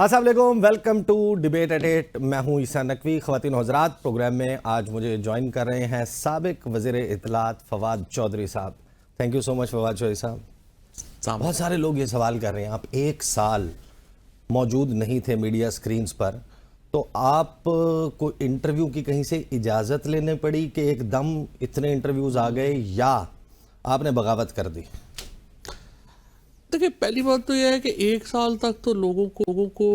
السلام علیکم، welcome to debate at 8. میں ہوں عیسیٰ نقوی. خواتین و حضرات، پروگرام میں آج مجھے جوائن کر رہے ہیں سابق وزیر اطلاعات فواد چودھری صاحب. تھینک یو سو مچ فواد چودھری صاحب. بہت سارے لوگ یہ سوال کر رہے ہیں، آپ 1 سال موجود نہیں تھے میڈیا سکرینز پر، تو آپ کو انٹرویو کی کہیں سے اجازت لینے پڑی کہ ایک دم اتنے انٹرویوز آ گئے، یا آپ نے بغاوت کر دی؟ دیکھیں، پہلی بات تو یہ ہے کہ 1 سال تک تو لوگوں کو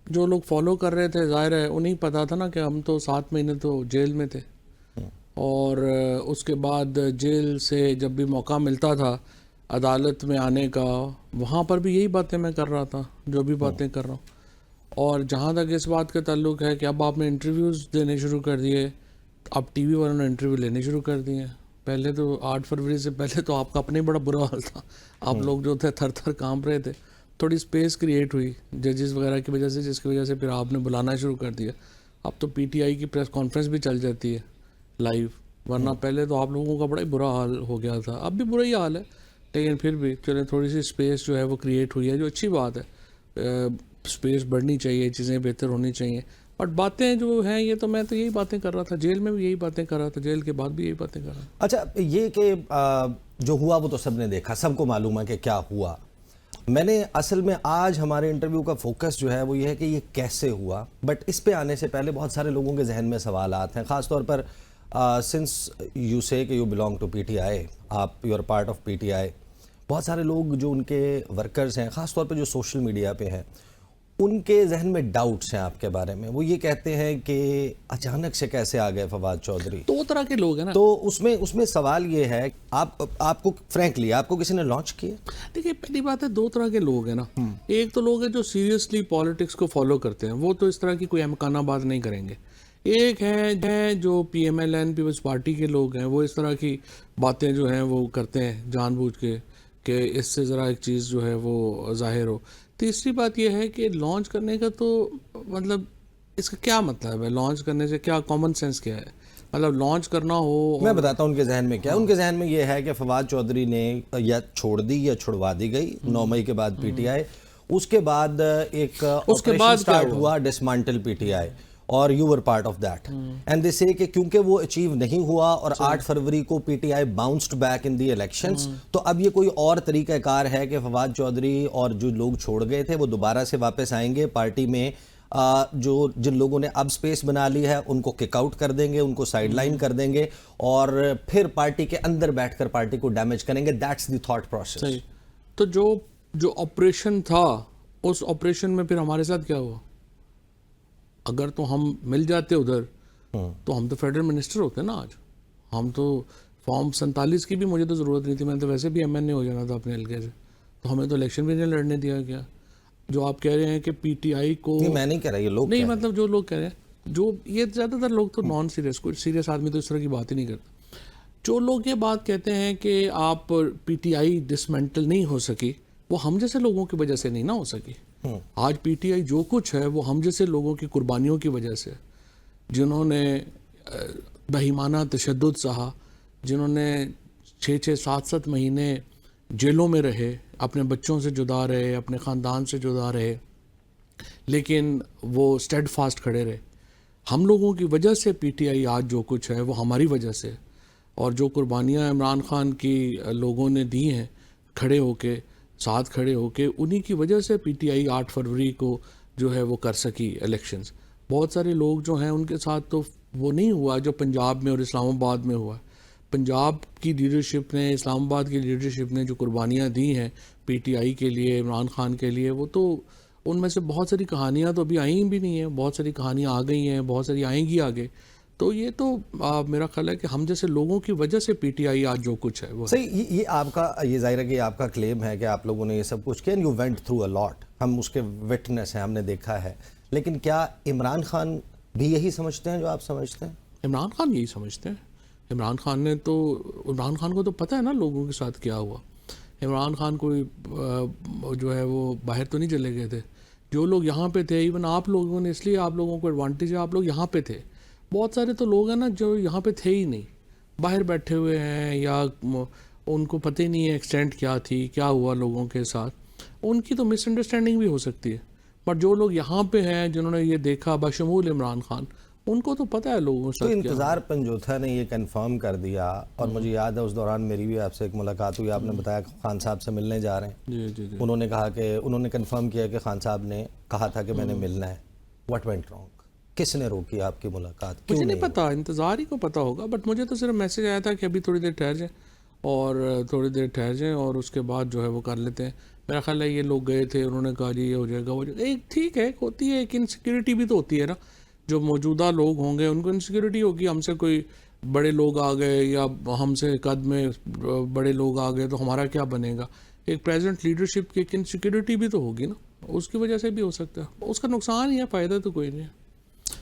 جو لوگ فالو کر رہے تھے، ظاہر ہے انہیں پتا تھا نا کہ ہم تو 7 مہینے تو جیل میں تھے، اور اس کے بعد جیل سے جب بھی موقع ملتا تھا عدالت میں آنے کا، وہاں پر بھی یہی باتیں میں کر رہا تھا جو بھی باتیں کر رہا ہوں. اور جہاں تک اس بات کا تعلق ہے کہ اب آپ نے انٹرویوز دینے شروع کر دیے، اب ٹی وی والوں نے انٹرویو لینے شروع کر دیے. پہلے تو 8 فروری سے پہلے تو آپ کا اپنے بڑا برا حال تھا، آپ لوگ جو تھے تھر تھر کانپ رہے تھے. تھوڑی سپیس کریٹ ہوئی ججز وغیرہ کی وجہ سے، جس کی وجہ سے پھر آپ نے بلانا شروع کر دیا. اب تو پی ٹی آئی کی پریس کانفرنس بھی چل جاتی ہے لائیو، ورنہ پہلے تو آپ لوگوں کا بڑا ہی برا حال ہو گیا تھا. اب بھی برا ہی حال ہے، لیکن پھر بھی چلے تھوڑی سی سپیس جو ہے وہ کریٹ ہوئی ہے، جو اچھی بات ہے. سپیس بڑھنی چاہیے، چیزیں بہتر ہونی چاہیے. بٹ باتیں جو ہیں یہ تو میں تو یہی باتیں کر رہا تھا، جیل میں بھی یہی باتیں کر رہا تھا، جیل کے بعد بھی یہی باتیں کر رہا تھا. اچھا، یہ کہ جو ہوا وہ تو سب نے دیکھا، سب کو معلوم ہے کہ کیا ہوا. میں نے اصل میں آج ہمارے انٹرویو کا فوکس جو ہے وہ یہ ہے کہ یہ کیسے ہوا. بٹ اس پہ آنے سے پہلے بہت سارے لوگوں کے ذہن میں سوالات ہیں، خاص طور پر سنس یو سے کہ you belong to P T I, آپ you are part of P T I. بہت سارے لوگ جو ان کے ورکرز ہیں، خاص طور پہ جو سوشل میڈیا پہ ہیں، ان کے ذہن میں ڈاؤٹس ہیں آپ کے بارے میں. وہ یہ کہتے ہیں کہ اچانک سے کیسے آ گئے فواد چودھری. تو وہ طرح کے لوگ ہیں نا. تو اس میں سوال یہ ہے، آپ کو فرینکلی آپ کو کسی نے لانچ کیا؟ دیکھیے، پہلی بات ہے 2 طرح کے لوگ ہیں نا. ایک تو لوگ ہیں جو سیریسلی پالیٹکس کو فالو کرتے ہیں، وہ تو اس طرح کی کوئی امکانہ بات نہیں کریں گے. ایک ہے جو پی ایم ایل این پیپلز پارٹی کے لوگ ہیں، وہ اس طرح کی باتیں جو ہیں وہ کرتے ہیں جان بوجھ کے کہ اس سے ذرا ایک چیز جو ہے وہ ظاہر ہو. تیسری بات یہ ہے کہ لانچ کرنے کا تو مطلب اس کا کیا مطلب ہے؟ لانچ کرنے سے کیا کامن سینس کیا ہے؟ مطلب لانچ کرنا ہو. میں بتاتا ہوں ان کے ذہن میں کیا. ان کے ذہن میں یہ ہے کہ فواد چودھری نے یا چھوڑ دی یا چھڑوا دی گئی 9 مئی کے بعد پی ٹی آئی. اس کے بعد ایک آپریشن سٹارٹ ہوا ڈسمانٹل پی ٹی آئی، اور you were part of that. And they سے کہ کیونکہ وہ اچیو نہیں ہوا اور 8 فروری کو P T I bounced back in the elections, تو اب یہ کوئی اور طریقہ کار ہے کہ فواد چودھری اور جو لوگ چھوڑ گئے تھے وہ دوبارہ سے واپس آئیں گے پارٹی میں. جن لوگوں نے اب سپیس بنا لی ہے ان کو کک آؤٹ کر دیں گے، ان کو سائیڈ لائن کر دیں گے، اور پھر پارٹی کے اندر بیٹھ کر پارٹی کو ڈیمیج کریں گے. That's the thought process. صحیح. تو جو آپریشن تھا، اس آپریشن میں پھر ہمارے ساتھ کیا ہوا؟ اگر تو ہم مل جاتے ادھر تو ہم تو فیڈرل منسٹر ہوتے نا آج. ہم تو فارم 47 کی بھی مجھے تو ضرورت نہیں تھی، میں تو ویسے بھی ایم این اے ہو جانا تھا اپنے حلقے سے. تو ہمیں تو الیکشن بھی نہیں لڑنے دیا گیا. جو آپ کہہ رہے ہیں کہ پی ٹی آئی کو، میں نہیں کہہ رہا، یہ لوگ نہیں مطلب جو لوگ کہہ رہے ہیں، جو یہ زیادہ تر لوگ تو نان سیریس، کوئی سیریس آدمی تو اس طرح کی بات ہی نہیں کرتا. جو لوگ یہ بات کہتے ہیں کہ آپ پی ٹی آئی ڈسمینٹل نہیں ہو سکی، وہ ہم جیسے لوگوں کی وجہ سے نہیں نہ ہو سکی. آج پی ٹی آئی جو کچھ ہے وہ ہم جیسے لوگوں کی قربانیوں کی وجہ سے، جنہوں نے بہیمانہ تشدد سہا، جنہوں نے 6 7 مہینے جیلوں میں رہے، اپنے بچوں سے جدا رہے، اپنے خاندان سے جدا رہے، لیکن وہ اسٹیڈ فاسٹ کھڑے رہے. ہم لوگوں کی وجہ سے پی ٹی آئی آج جو کچھ ہے وہ ہماری وجہ سے. اور جو قربانیاں عمران خان کی لوگوں نے دی ہیں کھڑے ہو کے، ساتھ کھڑے ہو کے، انہی کی وجہ سے پی ٹی آئی 8 فروری کو جو ہے وہ کر سکی الیکشنز. بہت سارے لوگ جو ہیں ان کے ساتھ تو وہ نہیں ہوا جو پنجاب میں اور اسلام آباد میں ہوا. پنجاب کی لیڈرشپ نے، اسلام آباد کی لیڈرشپ نے جو قربانیاں دی ہیں پی ٹی آئی کے لیے، عمران خان کے لیے، وہ تو ان میں سے بہت ساری کہانیاں تو ابھی آئیں بھی نہیں ہیں، بہت ساری کہانیاں آ گئی ہیں، بہت ساری آئیں گی آگے. تو یہ تو میرا خیال ہے کہ ہم جیسے لوگوں کی وجہ سے پی ٹی آئی آج جو کچھ ہے وہ صحیح. یہ آپ کا، یہ ظاہر ہے کہ آپ کا کلیم ہے کہ آپ لوگوں نے یہ سب کچھ کیا. یو وینٹ تھرو اے لاٹ، ہم اس کے وٹنس ہیں، ہم نے دیکھا ہے. لیکن کیا عمران خان بھی یہی سمجھتے ہیں جو آپ سمجھتے ہیں؟ عمران خان یہی سمجھتے ہیں. عمران خان کو تو پتہ ہے نا لوگوں کے ساتھ کیا ہوا. عمران خان کوئی جو ہے وہ باہر تو نہیں چلے گئے تھے. جو لوگ یہاں پہ تھے، ایون آپ لوگوں نے، اس لیے آپ لوگوں کو ایڈوانٹیج ہے، آپ لوگ یہاں پہ تھے. بہت سارے تو لوگ ہیں نا جو یہاں پہ تھے ہی نہیں، باہر بیٹھے ہوئے ہیں، یا ان کو پتہ ہی نہیں ہے ایکسٹینٹ کیا تھی، کیا ہوا لوگوں کے ساتھ. ان کی تو مس انڈرسٹینڈنگ بھی ہو سکتی ہے. پر جو لوگ یہاں پہ ہیں جنہوں نے یہ دیکھا بشمول عمران خان، ان کو تو پتہ ہے لوگوں سے. تو انتظار پنجوتھا نے یہ کنفرم کر دیا، اور مجھے یاد ہے اس دوران میری بھی آپ سے ایک ملاقات ہوئی، آپ نے بتایا کہ خان صاحب سے ملنے جا رہے ہیں. جی جی جی. انہوں نے کہا کہ انہوں نے کنفرم کیا کہ خان صاحب نے کہا تھا کہ میں نے ملنا ہے. What went wrong? کس نے روکی آپ کی ملاقات؟ مجھے نہیں پتا، انتظار ہی کو پتا ہوگا، بٹ مجھے تو صرف میسج آیا تھا کہ ابھی تھوڑی دیر ٹھہر جائیں اور اس کے بعد جو ہے وہ کر لیتے ہیں. میرا خیال ہے یہ لوگ گئے تھے، انہوں نے کہا جی یہ ہو جائے گا، ایک ٹھیک ہے ہوتی ہے، ایک انسیکیورٹی بھی تو ہوتی ہے نا. جو موجودہ لوگ ہوں گے ان کو انسیکیورٹی ہوگی، ہم سے کوئی بڑے لوگ آ گئے یا ہم سے قد میں بڑے لوگ آ گئے تو ہمارا کیا بنے گا. ایک پریزنٹ لیڈرشپ کی ایک انسیکیورٹی بھی تو ہوگی نا، اس کی وجہ سے بھی ہو سکتا ہے. اس کا نقصان ہی ہے، فائدہ تو کوئی نہیں ہے.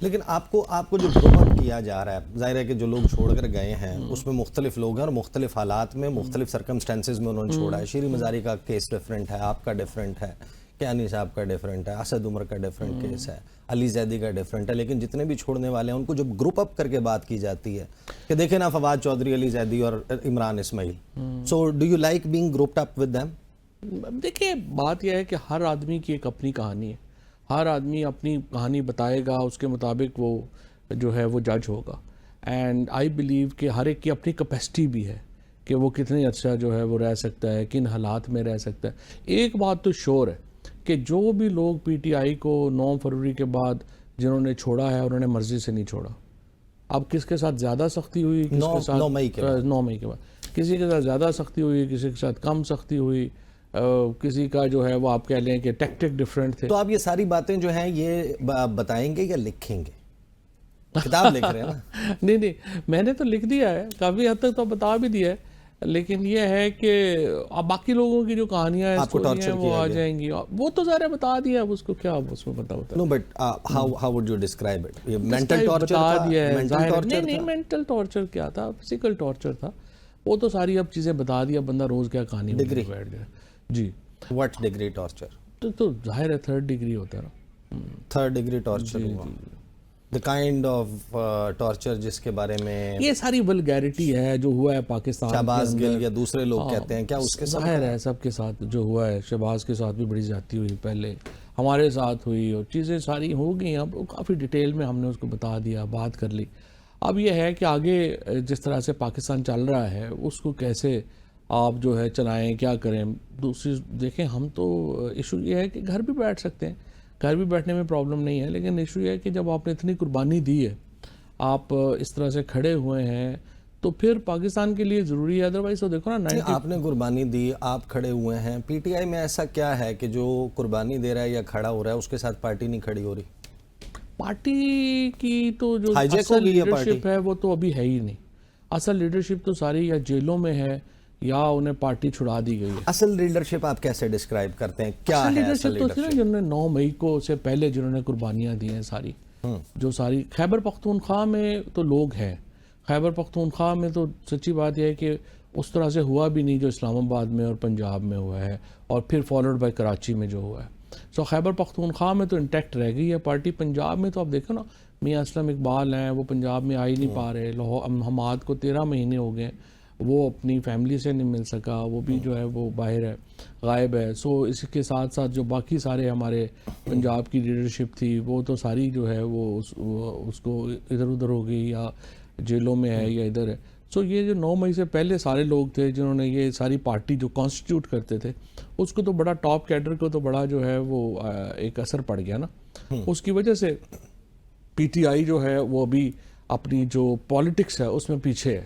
لیکن آپ کو جو گروپ اپ کیا جا رہا ہے، ظاہر ہے کہ جو لوگ چھوڑ کر گئے ہیں اس میں مختلف لوگ ہیں اور مختلف حالات میں مختلف سرکمسٹانسز میں انہوں نے چھوڑا ہے. شیری مزاری کا کیس ڈیفرنٹ ہے، آپ کا ڈیفرنٹ ہے، کیانی صاحب کا ڈیفرنٹ ہے، اسد عمر کا ڈیفرنٹ کیس ہے، علی زیدی کا ڈیفرنٹ ہے. لیکن جتنے بھی چھوڑنے والے ہیں ان کو جب گروپ اپ کر کے بات کی جاتی ہے کہ دیکھیں نا فواد چودھری، علی زیدی اور Imran Ismail, so do you like being grouped up with them? دیکھیں بات یہ ہے کہ ہر آدمی کی ایک اپنی کہانی ہے، ہر آدمی اپنی کہانی بتائے گا، اس کے مطابق وہ جو ہے وہ جج ہوگا. اینڈ آئی بلیو کہ ہر ایک کی اپنی کیپیسٹی بھی ہے کہ وہ کتنے اچھا جو ہے وہ رہ سکتا ہے، کن حالات میں رہ سکتا ہے. ایک بات تو شور ہے کہ جو بھی لوگ پی ٹی آئی کو 9 فروری کے بعد جنہوں نے چھوڑا ہے انہوں نے مرضی سے نہیں چھوڑا. اب کس کے ساتھ زیادہ سختی ہوئی، کس کے ساتھ 9 مئی کے بعد کسی کے ساتھ زیادہ سختی ہوئی، کسی کے ساتھ کم سختی ہوئی، کسی کا جو ہے وہ آپ کہہ لیں کہ ٹیکٹک ڈفرینٹ تھے. تو آپ یہ ساری باتیں جو ہیں یہ بتائیں گے یا لکھیں گے؟ کتاب لکھ رہے ہیں نا؟ نہیں میں نے تو لکھ دیا ہے، کافی حد تک تو بتا بھی دیا ہے، لیکن یہ ہے کہ اب باقی لوگوں کی جو کہانیاں ہیں وہ آ جائیں گی. وہ تو ذرا بتا دیا، اب اس کو کیا اس میں پتا ہوتا ہے. No but how would you describe it? یہ مینٹل ٹارچر تھا؟ نہیں مینٹل ٹارچر کیا تھا، فزیکل ٹارچر تھا. وہ تو ساری اب چیزیں بتا دیا، بندہ روز کیا کہانی بیٹھ جائے. جی واٹ ڈگری ٹارچر؟ تو ظاہر ہے 3rd ڈگری ہوتا ہے نا. 3rd ڈگری ٹارچر ہوا. The kind of torture جس کے بارے میں یہ ساری ولگیرٹی ہے جو ہوا ہے پاکستان. شہباز گل یا دوسرے لوگ کہتے ہیں، کیا اس کے ظاہر ہے سب کے ساتھ جو ہوا ہے، شہباز کے ساتھ بھی بڑی زیادتی ہوئی، پہلے ہمارے ساتھ ہوئی، اور چیزیں ساری ہو گئی. اب کافی ڈیٹیل میں ہم نے اس کو بتا دیا، بات کر لی. اب یہ ہے کہ آگے جس طرح سے پاکستان چل رہا ہے اس کو کیسے آپ جو ہے چلائیں، کیا کریں. دوسری دیکھیں، ہم تو ایشو یہ ہے کہ گھر بھی بیٹھ سکتے ہیں، گھر بھی بیٹھنے میں پرابلم نہیں ہے، لیکن ایشو یہ ہے کہ جب آپ نے اتنی قربانی دی ہے، آپ اس طرح سے کھڑے ہوئے ہیں، تو پھر پاکستان کے لیے ضروری ہے. ادروائز تو دیکھو نا، آپ نے قربانی دی، آپ کھڑے ہوئے ہیں. پی ٹی آئی میں ایسا کیا ہے کہ جو قربانی دے رہا ہے یا کھڑا ہو رہا ہے اس کے ساتھ پارٹی نہیں کھڑی ہو رہی؟ پارٹی کی تو جو اصل لیڈرشپ ہے وہ تو ابھی ہے ہی نہیں. اصل لیڈرشپ تو ساری یا جیلوں میں ہے یا انہیں پارٹی چھڑا دی گئی ہے. اصل لیڈرشپ آپ کیسے ڈسکرائب کرتے ہیں؟ کیا ہے اصل لیڈرشپ؟ تو جنہوں نے 9 مئی کو سے پہلے جنہوں نے قربانیاں دی ہیں ساری، جو ساری خیبر پختونخوا میں تو لوگ ہیں. خیبر پختونخوا میں تو سچی بات یہ ہے کہ اس طرح سے ہوا بھی نہیں جو اسلام آباد میں اور پنجاب میں ہوا ہے، اور پھر فالوڈ بائی کراچی میں جو ہوا ہے. سو خیبر پختونخوا میں تو انٹیکٹ رہ گئی ہے پارٹی. پنجاب میں تو آپ دیکھو نا، میاں اسلم اقبال ہیں، وہ پنجاب میں آ ہی نہیں پا رہے. حماد کو 13 مہینے ہو گئے، وہ اپنی فیملی سے نہیں مل سکا، وہ بھی جو ہے وہ باہر ہے، غائب ہے. سو اس کے ساتھ ساتھ جو باقی سارے ہمارے پنجاب کی لیڈرشپ تھی وہ تو ساری جو ہے وہ اس کو ادھر ادھر ہو گئی، یا جیلوں میں ہے یا ادھر ہے. سو یہ جو 9 مئی سے پہلے سارے لوگ تھے جنہوں نے یہ ساری پارٹی جو کانسٹیٹیوٹ کرتے تھے، اس کو تو بڑا ٹاپ کیڈر کو تو بڑا جو ہے وہ ایک اثر پڑ گیا نا. اس کی وجہ سے پی ٹی آئی جو ہے وہ ابھی اپنی جو پالیٹکس ہے اس میں پیچھے ہے،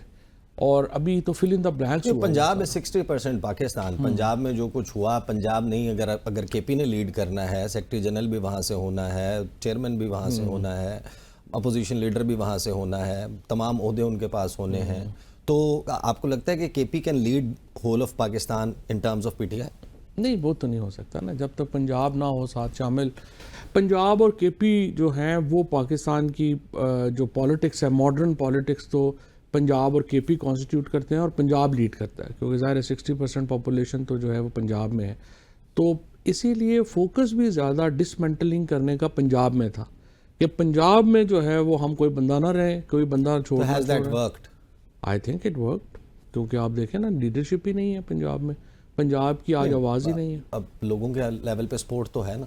اور ابھی تو فل ان دا بلینکس ہوا. پنجاب ہے 60% پاکستان. پنجاب میں جو کچھ ہوا، پنجاب نہیں، اگر کے پی نے لیڈ کرنا ہے، سیکرٹری جنرل بھی وہاں سے ہونا ہے، چیئرمین بھی وہاں سے ہونا ہے، اپوزیشن لیڈر بھی وہاں سے ہونا ہے، تمام عہدے ان کے پاس ہونے ہیں. تو آپ کو لگتا ہے کہ K P can lead whole of Pakistan in terms of P T I? نہیں، وہ تو نہیں ہو سکتا نا جب تک پنجاب نہ ہو ساتھ شامل. پنجاب اور کے پی جو ہیں وہ پاکستان کی جو پالیٹکس ہے، ماڈرن پالیٹکس، تو پنجاب اور کے پی کانسٹیٹیوٹ کرتے ہیں اور پنجاب لیڈ کرتا ہے، کیونکہ ظاہر ہے 60% پاپولیشن تو جو ہے وہ پنجاب میں ہے. تو اسی لیے فوکس بھی زیادہ ڈسمنٹلنگ کرنے کا پنجاب میں تھا کہ پنجاب میں جو ہے وہ ہم کوئی بندہ نہ رہے، کوئی بندہ چھوڑنا. Has that worked? I think it worked، کیونکہ آپ دیکھیں نا لیڈرشپ ہی نہیں ہے پنجاب میں، پنجاب کی آج آواز ہی نہیں ہے. اب لوگوں کے لیول پہ سپورٹ تو ہے نا.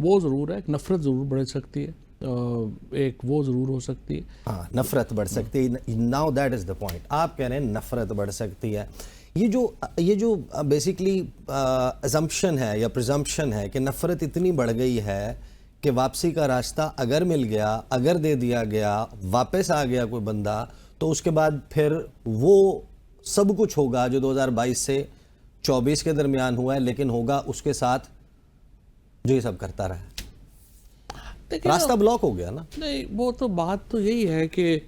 وہ ضرور ہے. ایک نفرت ضرور بڑھ سکتی ہے, ایک وہ ضرور ہو سکتی ہے. ہاں نفرت بڑھ سکتی ہے. Now that is the point. آپ کہہ رہے ہیں نفرت بڑھ سکتی ہے. یہ جو بیسیکلی ازمپشن ہے یا پرزمپشن ہے کہ نفرت اتنی بڑھ گئی ہے کہ واپسی کا راستہ اگر مل گیا, اگر دے دیا گیا, واپس آ گیا کوئی بندہ, تو اس کے بعد پھر وہ سب کچھ ہوگا جو 2022 سے 24 کے درمیان ہوا ہے, لیکن ہوگا اس کے ساتھ جو یہ سب کرتا رہا ہے. راستہ بلاک ہو گیا نا. نہیں, وہ تو بات تو یہی ہے کہ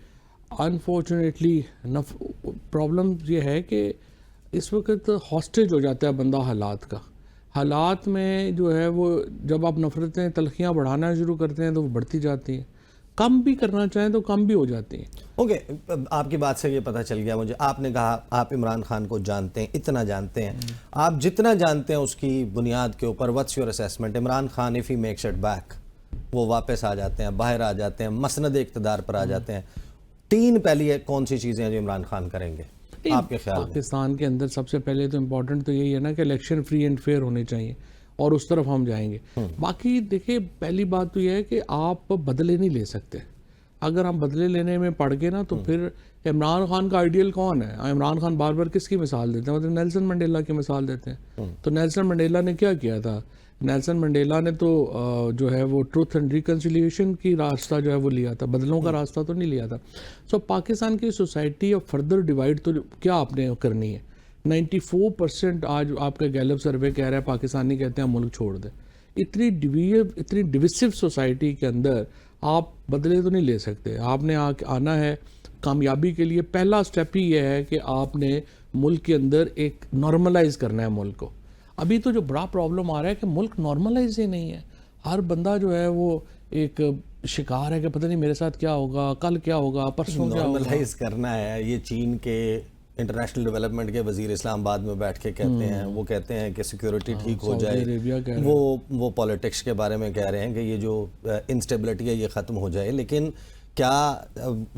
انفارچونیٹلی پرابلم یہ ہے کہ اس وقت ہاسٹیج ہو جاتا ہے بندہ حالات کا. حالات میں جو ہے وہ جب آپ نفرتیں تلخیاں بڑھانا شروع کرتے ہیں تو وہ بڑھتی جاتی ہیں, کم بھی کرنا چاہیں تو کم بھی ہو جاتی ہیں. اوکے, آپ کی بات سے یہ پتہ چل گیا مجھے. آپ نے کہا آپ عمران خان کو جانتے ہیں, اتنا جانتے ہیں. آپ جتنا جانتے ہیں اس کی بنیاد کے اوپر what's your assessment؟ Imran Khan if he makes it back, وہ واپس آ جاتے ہیں, باہر آ جاتے ہیں, مسند اقتدار پر آ جاتے ہیں, 3 پہلی کون سی چیزیں ہیں جو عمران خان کریں گے آپ کے خیال میں؟ پاکستان کے اندر سب سے پہلے تو امپورٹنٹ تو یہی ہے نا کہ الیکشن فری اینڈ فیئر ہونے چاہیے, اور اس طرف ہم جائیں گے. باقی دیکھیں, پہلی بات تو یہ ہے کہ آپ بدلے نہیں لے سکتے. اگر ہم بدلے لینے میں پڑ گئے نا تو پھر عمران خان کا آئیڈیل کون ہے؟ عمران خان بار بار کس کی مثال دیتے ہیں؟ مطلب نیلسن منڈیلا کی مثال دیتے ہیں. تو نیلسن منڈیلا نے کیا کیا تھا؟ نیلسن منڈیلا نے تو جو ہے وہ ٹروتھ اینڈ ریکنسیلیشن کی راستہ جو ہے وہ لیا تھا, بدلوں کا راستہ تو نہیں لیا تھا. سو پاکستان کی سوسائٹی اب فردر ڈیوائڈ تو کیا آپ نے کرنی ہے؟ 94% آج آپ کا گیلپ سروے کہہ رہا ہے پاکستانی کہتے ہیں ملک چھوڑ دیں. اتنی ڈویسو سوسائٹی کے اندر آپ بدلے تو نہیں لے سکتے. آپ نے آنا ہے کامیابی کے لیے. پہلا سٹیپ ہی یہ ہے کہ آپ نے ملک کے اندر ایک نارملائز کرنا ہے ملک کو. ابھی تو جو بڑا پرابلم آ رہا ہے کہ ملک نارملائز ہی نہیں ہے. ہر بندہ جو ہے وہ ایک شکار ہے کہ پتہ نہیں میرے ساتھ کیا ہوگا, کل کیا ہوگا, پرسوں کیا ہوگا. نارملائز کرنا ہے, یہ چین کے انٹرنیشنل ڈیولپمنٹ کے وزیر اسلام آباد میں بیٹھ کے کہتے ہیں. وہ کہتے ہیں کہ سیکیورٹی ٹھیک ہو جائے, وہ پالیٹکس کے بارے میں کہہ رہے ہیں کہ یہ جو انسٹیبلٹی ہے یہ ختم ہو جائے. لیکن کیا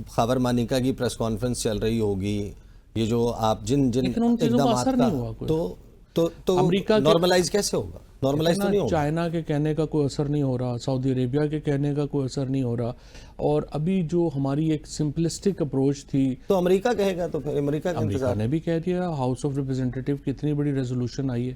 خاور مانیکا کی پریس کانفرنس چل رہی ہوگی, یہ جو آپ جن اقدامات کا, تو امریکہ نارملائز کیسے ہوگا؟ نارملائز تو نہیں ہوگا. چائنا کے کہنے کا کوئی اثر نہیں ہو رہا, سعودی عربیہ کے کہنے کا کوئی اثر نہیں ہو رہا, اور ابھی جو ہماری ایک سمپلسٹک اپروچ تھی تو امریکہ کہے گا, تو پھر امریکہ نے بھی کہہ دیا. ہاؤس آف ریپرزینٹیٹیو کی اتنی بڑی ریزولوشن آئی ہے,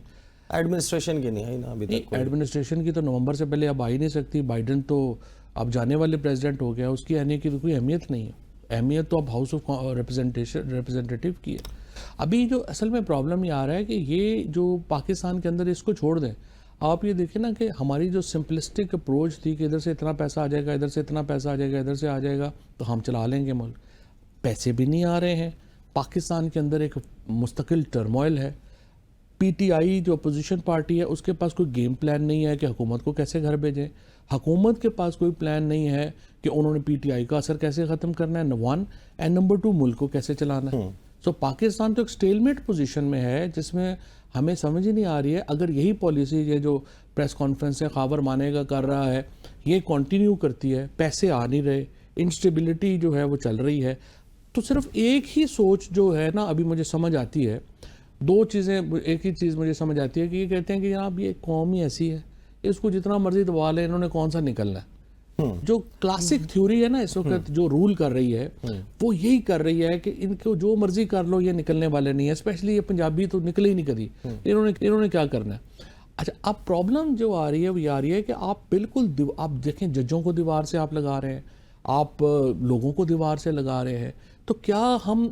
ایڈمنسٹریشن کی نہیں آئی نا ابھی تک. ایڈمنسٹریشن کی تو نومبر سے پہلے اب آ ہی نہیں سکتی. بائیڈن تو اب جانے والے پریزیڈنٹ ہو گیا, اس کی آنے کی تو کوئی اہمیت نہیں ہے. اہمیت تو اب ہاؤس آف ریپرزینٹیٹیو کی ہے. ابھی جو اصل میں پرابلم یہ آ رہا ہے کہ یہ جو پاکستان کے اندر اس کو چھوڑ دیں. آپ یہ دیکھیں نا کہ ہماری جو سمپلسٹک اپروچ تھی کہ ادھر سے اتنا پیسہ آ جائے گا, ادھر سے اتنا پیسہ آ جائے گا, ادھر سے آ جائے گا تو ہم چلا لیں گے ملک. پیسے بھی نہیں آ رہے ہیں. پاکستان کے اندر ایک مستقل ٹرموائل ہے. پی ٹی آئی جو اپوزیشن پارٹی ہے اس کے پاس کوئی گیم پلان نہیں ہے کہ حکومت کو کیسے گھر بھیجیں. حکومت کے پاس کوئی پلان نہیں ہے کہ انہوں نے پی ٹی آئی کا اثر کیسے ختم کرنا ہے, ون, اینڈ نمبر 2 ملک کو کیسے چلانا ہے. سو پاکستان تو ایک سٹیل میٹ پوزیشن میں ہے جس میں ہمیں سمجھ ہی نہیں آ رہی ہے. اگر یہی پالیسی یہ جو پریس کانفرنس سے خاور مانے کا کر رہا ہے یہ کنٹینیو کرتی ہے, پیسے آ نہیں رہے, انسٹیبلٹی جو ہے وہ چل رہی ہے, تو صرف ایک ہی سوچ جو ہے نا ابھی مجھے سمجھ آتی ہے, 2 چیزیں. ایک ہی چیز مجھے سمجھ آتی ہے کہ یہ کہتے ہیں کہ جناب یہ قوم ہی ایسی ہے, اس کو جتنا مرضی دبا لیں, انہوں نے کون سا نکلنا ہے. جو کلاسک تھیوری ہے نا اس وقت جو رول کر رہی ہے وہ یہی کر رہی ہے کہ ان کو جو مرضی کر لو یہ نکلنے والے نہیں ہے. اسپیشلی یہ پنجابی تو نکلے ہی نہیں کبھی. انہوں نے کیا کرنا ہے. اچھا, اب پرابلم جو آ رہی ہے وہ یہ آ رہی ہے کہ آپ بالکل آپ دیکھیں ججوں کو دیوار سے آپ لگا رہے ہیں, آپ لوگوں کو دیوار سے لگا رہے ہیں. تو کیا ہم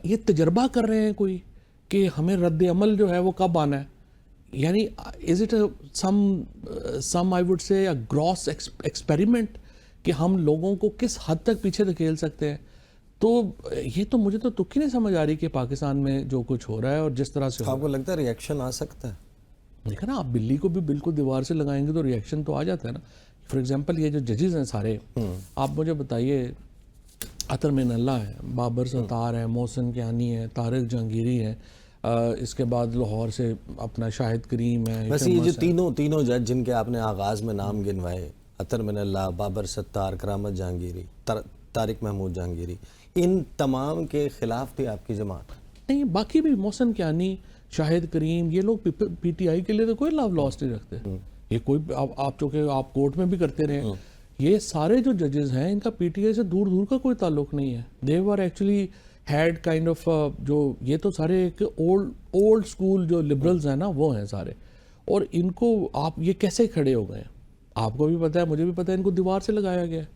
یہ تجربہ کر رہے ہیں کوئی کہ ہمیں رد عمل جو ہے وہ کب آنا ہے؟ یعنی از اٹ سم آئی وڈ سے گراس ایکسپیریمنٹ کہ ہم لوگوں کو کس حد تک پیچھے دھکیل سکتے ہیں. تو یہ تو مجھے تو تک ہی نہیں سمجھ آ رہی کہ پاکستان میں جو کچھ ہو رہا ہے اور جس طرح سے آپ کو لگتا ہے ریئیکشن آ سکتا ہے؟ دیکھا نا, آپ بلی کو بھی بالکل دیوار سے لگائیں گے تو ریئیکشن تو آ جاتا ہے نا. فار ایگزامپل یہ جو ججز ہیں سارے, آپ مجھے بتائیے, عطر من اللہ ہے, بابر ستار ہے, محسن کیانی ہے, طارق جہانگیری ہے, اس کے بعد لاہور سے اپنا شاہد کریم ہے. ویسے یہ جو تینوں جج جن کے آپ نے آغاز میں نام گنوائے, عطر من اللہ, بابر ستار, کرامت جہانگیری, طارق محمود جہانگیری, ان تمام کے خلاف تھی آپ کی جماعت؟ نہیں, باقی بھی محسن کیانی, شاہد کریم, یہ لوگ پی ٹی آئی کے لیے تو کوئی لو لاس نہیں رکھتے. یہ کوئی آپ چونکہ آپ کورٹ میں بھی کرتے رہے، یہ سارے جو ججز ہیں ان کا پی ٹی آئی سے دور دور کا کوئی تعلق نہیں ہے. They were actually had kind of جو یہ تو سارے ایک اولڈ اسکول جو لبرلز ہیں نا وہ ہیں سارے. اور ان کو آپ یہ کیسے کھڑے ہو گئے ہیں؟ آپ کو بھی پتہ ہے، مجھے بھی پتہ ہے، ان کو دیوار سے لگایا گیا ہے.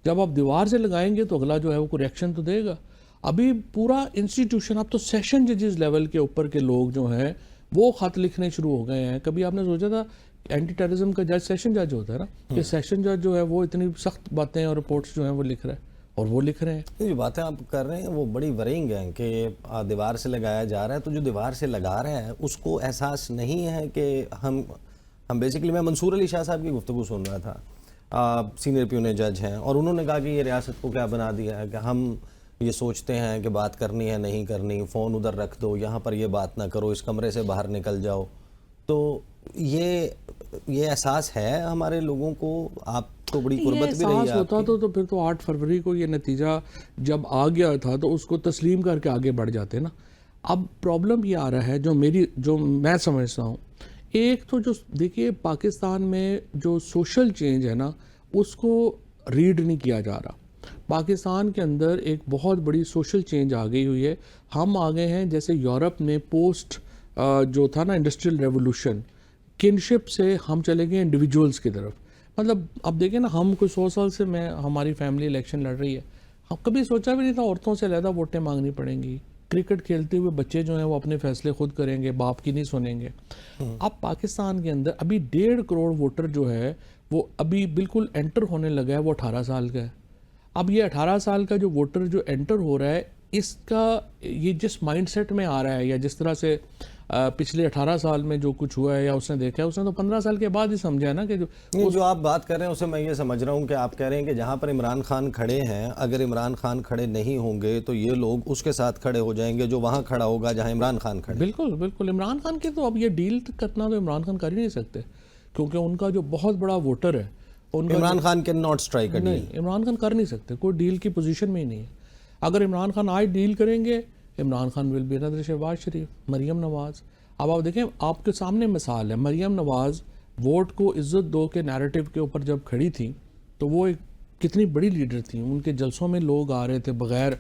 جب آپ دیوار سے لگائیں گے تو اگلا جو ہے وہ کوئی ریئیکشن تو دے گا. ابھی پورا انسٹیٹیوشن، اب تو سیشن ججز لیول کے اوپر کے لوگ جو ہیں وہ خط لکھنے شروع ہو گئے ہیں. کبھی آپ نے سوچا تھا اینٹی ٹیررزم کا جج سیشن جج ہوتا ہے نا، کہ سیشن جج جو ہے وہ اتنی سخت باتیں اور رپورٹس جو ہیں وہ لکھ رہا ہے، اور وہ لکھ رہے ہیں. جو باتیں آپ کر رہے ہیں وہ بڑی ورنگ ہیں کہ دیوار سے لگایا جا رہا ہے. تو جو دیوار سے لگا رہے ہیں اس کو احساس نہیں ہے کہ ہم بیسیکلی، میں منصور علی شاہ صاحب کی گفتگو سن رہا تھا، سینئر پیونی جج ہیں، اور انہوں نے کہا کہ یہ ریاست کو کیا بنا دیا ہے کہ ہم یہ سوچتے ہیں کہ بات کرنی ہے نہیں کرنی، فون ادھر رکھ دو، یہاں پر یہ بات نہ کرو، اس کمرے سے باہر نکل جاؤ. تو یہ احساس ہے ہمارے لوگوں کو؟ آپ تو بڑی قربت بھی رہی ہے احساس ہوتا تو پھر تو 8 فروری کو یہ نتیجہ جب آ گیا تھا تو اس کو تسلیم کر کے آگے بڑھ جاتے نا. اب پرابلم یہ آ رہا ہے جو میں سمجھتا ہوں، ایک تو جو دیکھیے پاکستان میں جو سوشل چینج ہے نا اس کو ریڈ نہیں کیا جا رہا. پاکستان کے اندر ایک بہت بڑی سوشل چینج آ گئی ہوئی ہے. ہم آ گئے ہیں جیسے یورپ نے پوسٹ جو تھا نا انڈسٹریل ریولوشن، کنشپ سے ہم چلے گئے انڈیویجولز کی طرف. مطلب اب دیکھیں نا، ہم کوئی 100 سال سے ہماری فیملی الیکشن لڑ رہی ہے، ہم کبھی سوچا بھی نہیں تھا عورتوں سے علیحدہ ووٹیں مانگنی پڑیں گی. کرکٹ کھیلتے ہوئے بچے جو ہیں وہ اپنے فیصلے خود کریں گے، باپ کی نہیں سنیں گے. اب پاکستان کے اندر ابھی 1.5 کروڑ ووٹر جو ہے وہ ابھی بالکل انٹر ہونے لگا ہے، وہ 18 سال کا ہے. اب یہ 18 سال کا جو ووٹر جو انٹر ہو رہا ہے، اس کا یہ جس مائنڈ سیٹ میں آ رہا ہے یا جس طرح سے پچھلے 18 سال میں جو کچھ ہوا ہے یا اس نے دیکھا ہے، اس نے تو 15 سال کے بعد ہی سمجھا ہے نا کہ جو آپ بات کر رہے ہیں اسے میں یہ سمجھ رہا ہوں کہ آپ کہہ رہے ہیں کہ جہاں پر عمران خان کھڑے ہیں، اگر عمران خان کھڑے نہیں ہوں گے تو یہ لوگ اس کے ساتھ کھڑے ہو جائیں گے جو وہاں کھڑا ہوگا جہاں عمران خان کھڑے. بالکل بالکل. عمران خان کے تو اب یہ ڈیل کرنا تو عمران خان کر ہی نہیں سکتے، کیونکہ ان کا جو بہت بڑا ووٹر ہے عمران خان کے ناٹ اسٹرائک اے ڈیل. نہیں، عمران خان کر نہیں سکتے، کوئی ڈیل کی پوزیشن میں ہی نہیں ہے. اگر عمران خان آج ڈیل کریں گے، Imran Khan will be another Shehbaz Sharif, Maryam Nawaz. اب آپ دیکھیں، آپ کے سامنے مثال ہے، مریم نواز ووٹ کو عزت دو کے نیریٹو کے اوپر جب کھڑی تھی تو وہ ایک کتنی بڑی لیڈر تھی. ان کے جلسوں میں لوگ آ رہے تھے بغیر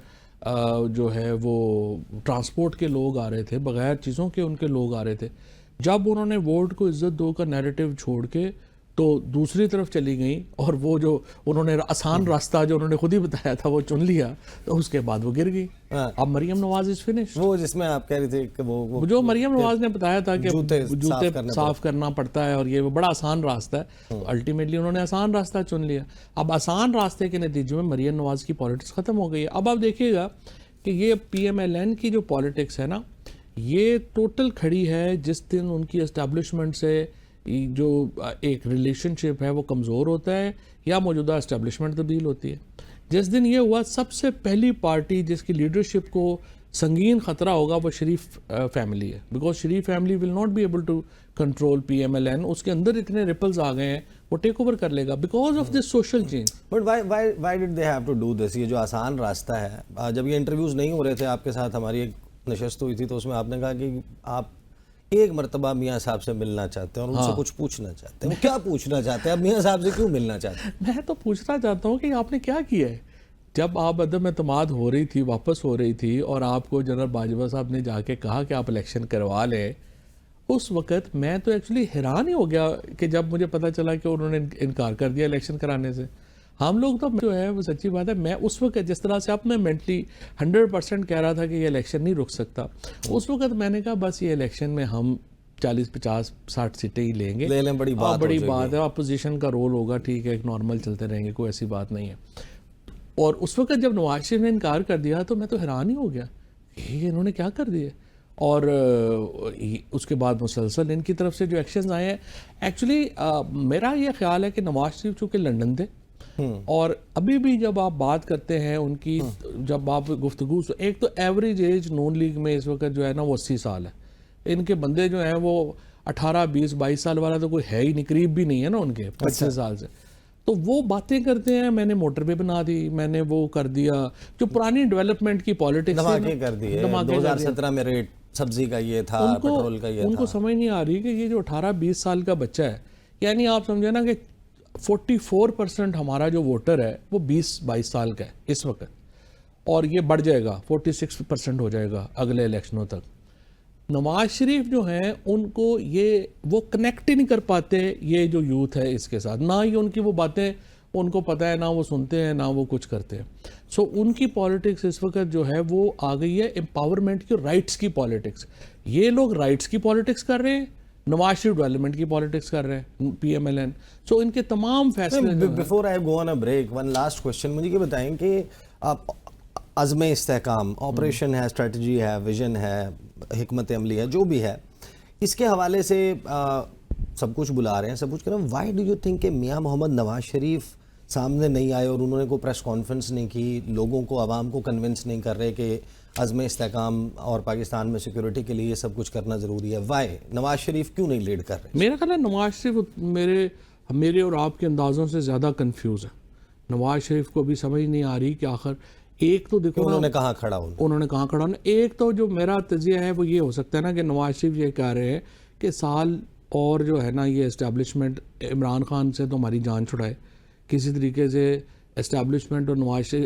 جو ہے وہ ٹرانسپورٹ کے لوگ آ رہے تھے، بغیر چیزوں کے ان کے لوگ آ رہے تھے. جب انہوں نے ووٹ کو عزت دو کا نیریٹو چھوڑ کے تو دوسری طرف چلی گئیں، اور وہ جو انہوں نے آسان راستہ جو انہوں نے خود ہی بتایا تھا وہ چن لیا، تو اس کے بعد وہ گر گئی. اب مریم نواز از فنش. وہ جس میں آپ کہہ رہے تھے کہ وہ جو مریم نواز نے بتایا تھا کہ جوتے صاف کرنا پڑتا ہے اور یہ بڑا آسان راستہ ہے، الٹیمیٹلی انہوں نے آسان راستہ چن لیا. اب آسان راستے کے نتیجے میں مریم نواز کی پالیٹکس ختم ہو گئی ہے. اب آپ دیکھیے گا کہ یہ پی ایم ایل این کی جو پالیٹکس ہے نا، یہ ٹوٹل کھڑی ہے جس دن ان کی اسٹیبلشمنٹ سے جو ایک ریلیشن شپ ہے وہ کمزور ہوتا ہے یا موجودہ اسٹیبلشمنٹ تبدیل ہوتی ہے. جس دن یہ ہوا، سب سے پہلی پارٹی جس کی لیڈرشپ کو سنگین خطرہ ہوگا وہ شریف فیملی ہے، because Sharif family will not be able to control P M L N. اس کے اندر اتنے ریپلز آ گئے ہیں، وہ ٹیک اوور کر لے گا because of this social change. But why did they have to do this? یہ جو آسان راستہ ہے، جب یہ انٹرویوز نہیں ہو رہے تھے آپ کے ساتھ، ہماری ایک نشست ہوئی تھی تو اس میں آپ نے کہا کہ آپ ایک مرتبہ میاں صاحب سے ملنا چاہتے ہیں اور ان سے کچھ پوچھنا چاہتے ہیں. کیا پوچھنا چاہتے ہیں اب میاں صاحب سے؟ کیوں ملنا چاہتے ہیں؟ میں تو پوچھنا چاہتا ہوں کہ آپ نے کیا کیا ہے. جب آپ عدم اعتماد ہو رہی تھی، واپس ہو رہی تھی، اور آپ کو جنرل باجوہ صاحب نے جا کے کہا کہ آپ الیکشن کروا لیں، اس وقت میں تو ایکچولی حیران ہی ہو گیا کہ جب مجھے پتہ چلا کہ انہوں نے انکار کر دیا الیکشن کرانے سے. ہم لوگ تو جو ہے وہ سچی بات ہے، میں اس وقت جس طرح سے اب میں مینٹلی 100% کہہ رہا تھا کہ یہ الیکشن نہیں رک سکتا، اس وقت میں نے کہا بس یہ الیکشن میں ہم 40 50 60 سیٹیں ہی لیں گے، بڑی بات ہے، اپوزیشن کا رول ہوگا، ٹھیک ہے، ایک نارمل چلتے رہیں گے، کوئی ایسی بات نہیں ہے. اور اس وقت جب نواز شریف نے انکار کر دیا تو میں تو حیران ہی ہو گیا یہ انہوں نے کیا کر دیا. اور اس کے بعد مسلسل ان کی طرف سے جو ایکشنز آئے ہیں، ایکچولی میرا یہ خیال ہے کہ نواز شریف چونکہ لندن تھے، اور ابھی بھی جب آپ بات کرتے ہیں ان کی، جب آپ گفتگو، ایک تو ایوریج ایج نون لیگ میں اس وقت جو ہے نا وہ 80 سال ہے. ان کے بندے جو ہیں وہ 18 20 22 سال والا تو کوئی ہے ہی نہیں، قریب بھی نہیں ہے نا ان کے 25 سال سے. تو وہ باتیں کرتے ہیں میں نے موٹر وے بنا دی، میں نے وہ کر دیا، جو پرانی ڈیولپمنٹ کی پالیٹکس دھماکے کر دیے. 2017 میں ریٹ سبزی کا یہ تھا، پیٹرول کا یہ تھا. ان کو سمجھ نہیں آ رہی کہ یہ جو 18 20 سال کا بچہ ہے یعنی آپ سمجھے نا کہ 44% ہمارا جو ووٹر ہے وہ 20-22 سال کا ہے اس وقت, اور یہ بڑھ جائے گا 46% ہو جائے گا اگلے الیکشنوں تک. نواز شریف جو ہیں ان کو وہ کنیکٹ ہی نہیں کر پاتے یہ جو یوتھ ہے اس کے ساتھ, نہ ہی ان کی وہ باتیں ان کو پتہ ہے, نہ وہ سنتے ہیں نہ وہ کچھ کرتے ہیں. سو ان کی پالیٹکس اس وقت جو ہے وہ آ گئی ہے امپاورمنٹ کی, رائٹس کی پالیٹکس. یہ لوگ رائٹس کی پالیٹکس کر رہے ہیں, نواز شریف ڈیولپمنٹ کی پالیٹکس کر رہے ہیں, پی ایم ایل این. سو ان کے تمام فیصلے. Before I go on a break, one last question, مجھے یہ بتائیں کہ آپ عزم استحکام, آپریشن ہے, اسٹریٹجی ہے, ویژن ہے, حکمت عملی ہے, جو بھی ہے, اس کے حوالے سے سب کچھ بلا رہے ہیں, سب کچھ کر رہے ہیں. وائی ڈو یو تھنک کہ میاں محمد نواز شریف سامنے نہیں آئے اور انہوں نے کوئی پریس کانفرنس نہیں کی, لوگوں کو, عوام کو کنونس نہیں کر رہے کہ عزم استحکام اور پاکستان میں سیکیورٹی کے لیے یہ سب کچھ کرنا ضروری ہے؟ وائی نواز شریف کیوں نہیں لیڈ کر رہے؟ میرا خیال ہے نواز شریف میرے اور آپ کے اندازوں سے زیادہ کنفیوز ہے. نواز شریف کو بھی سمجھ نہیں آ رہی کہ آخر ایک تو دیکھو انہوں نے کہاں کھڑا ہونا. ایک تو جو میرا تجزیہ ہے وہ یہ ہو سکتا ہے نا کہ نواز شریف یہ کہہ رہے ہیں کہ سال اور جو ہے نا یہ اسٹیبلشمنٹ عمران خان سے تو ہماری جان چھڑائے کسی طریقے سے اسٹیبلشمنٹ, اور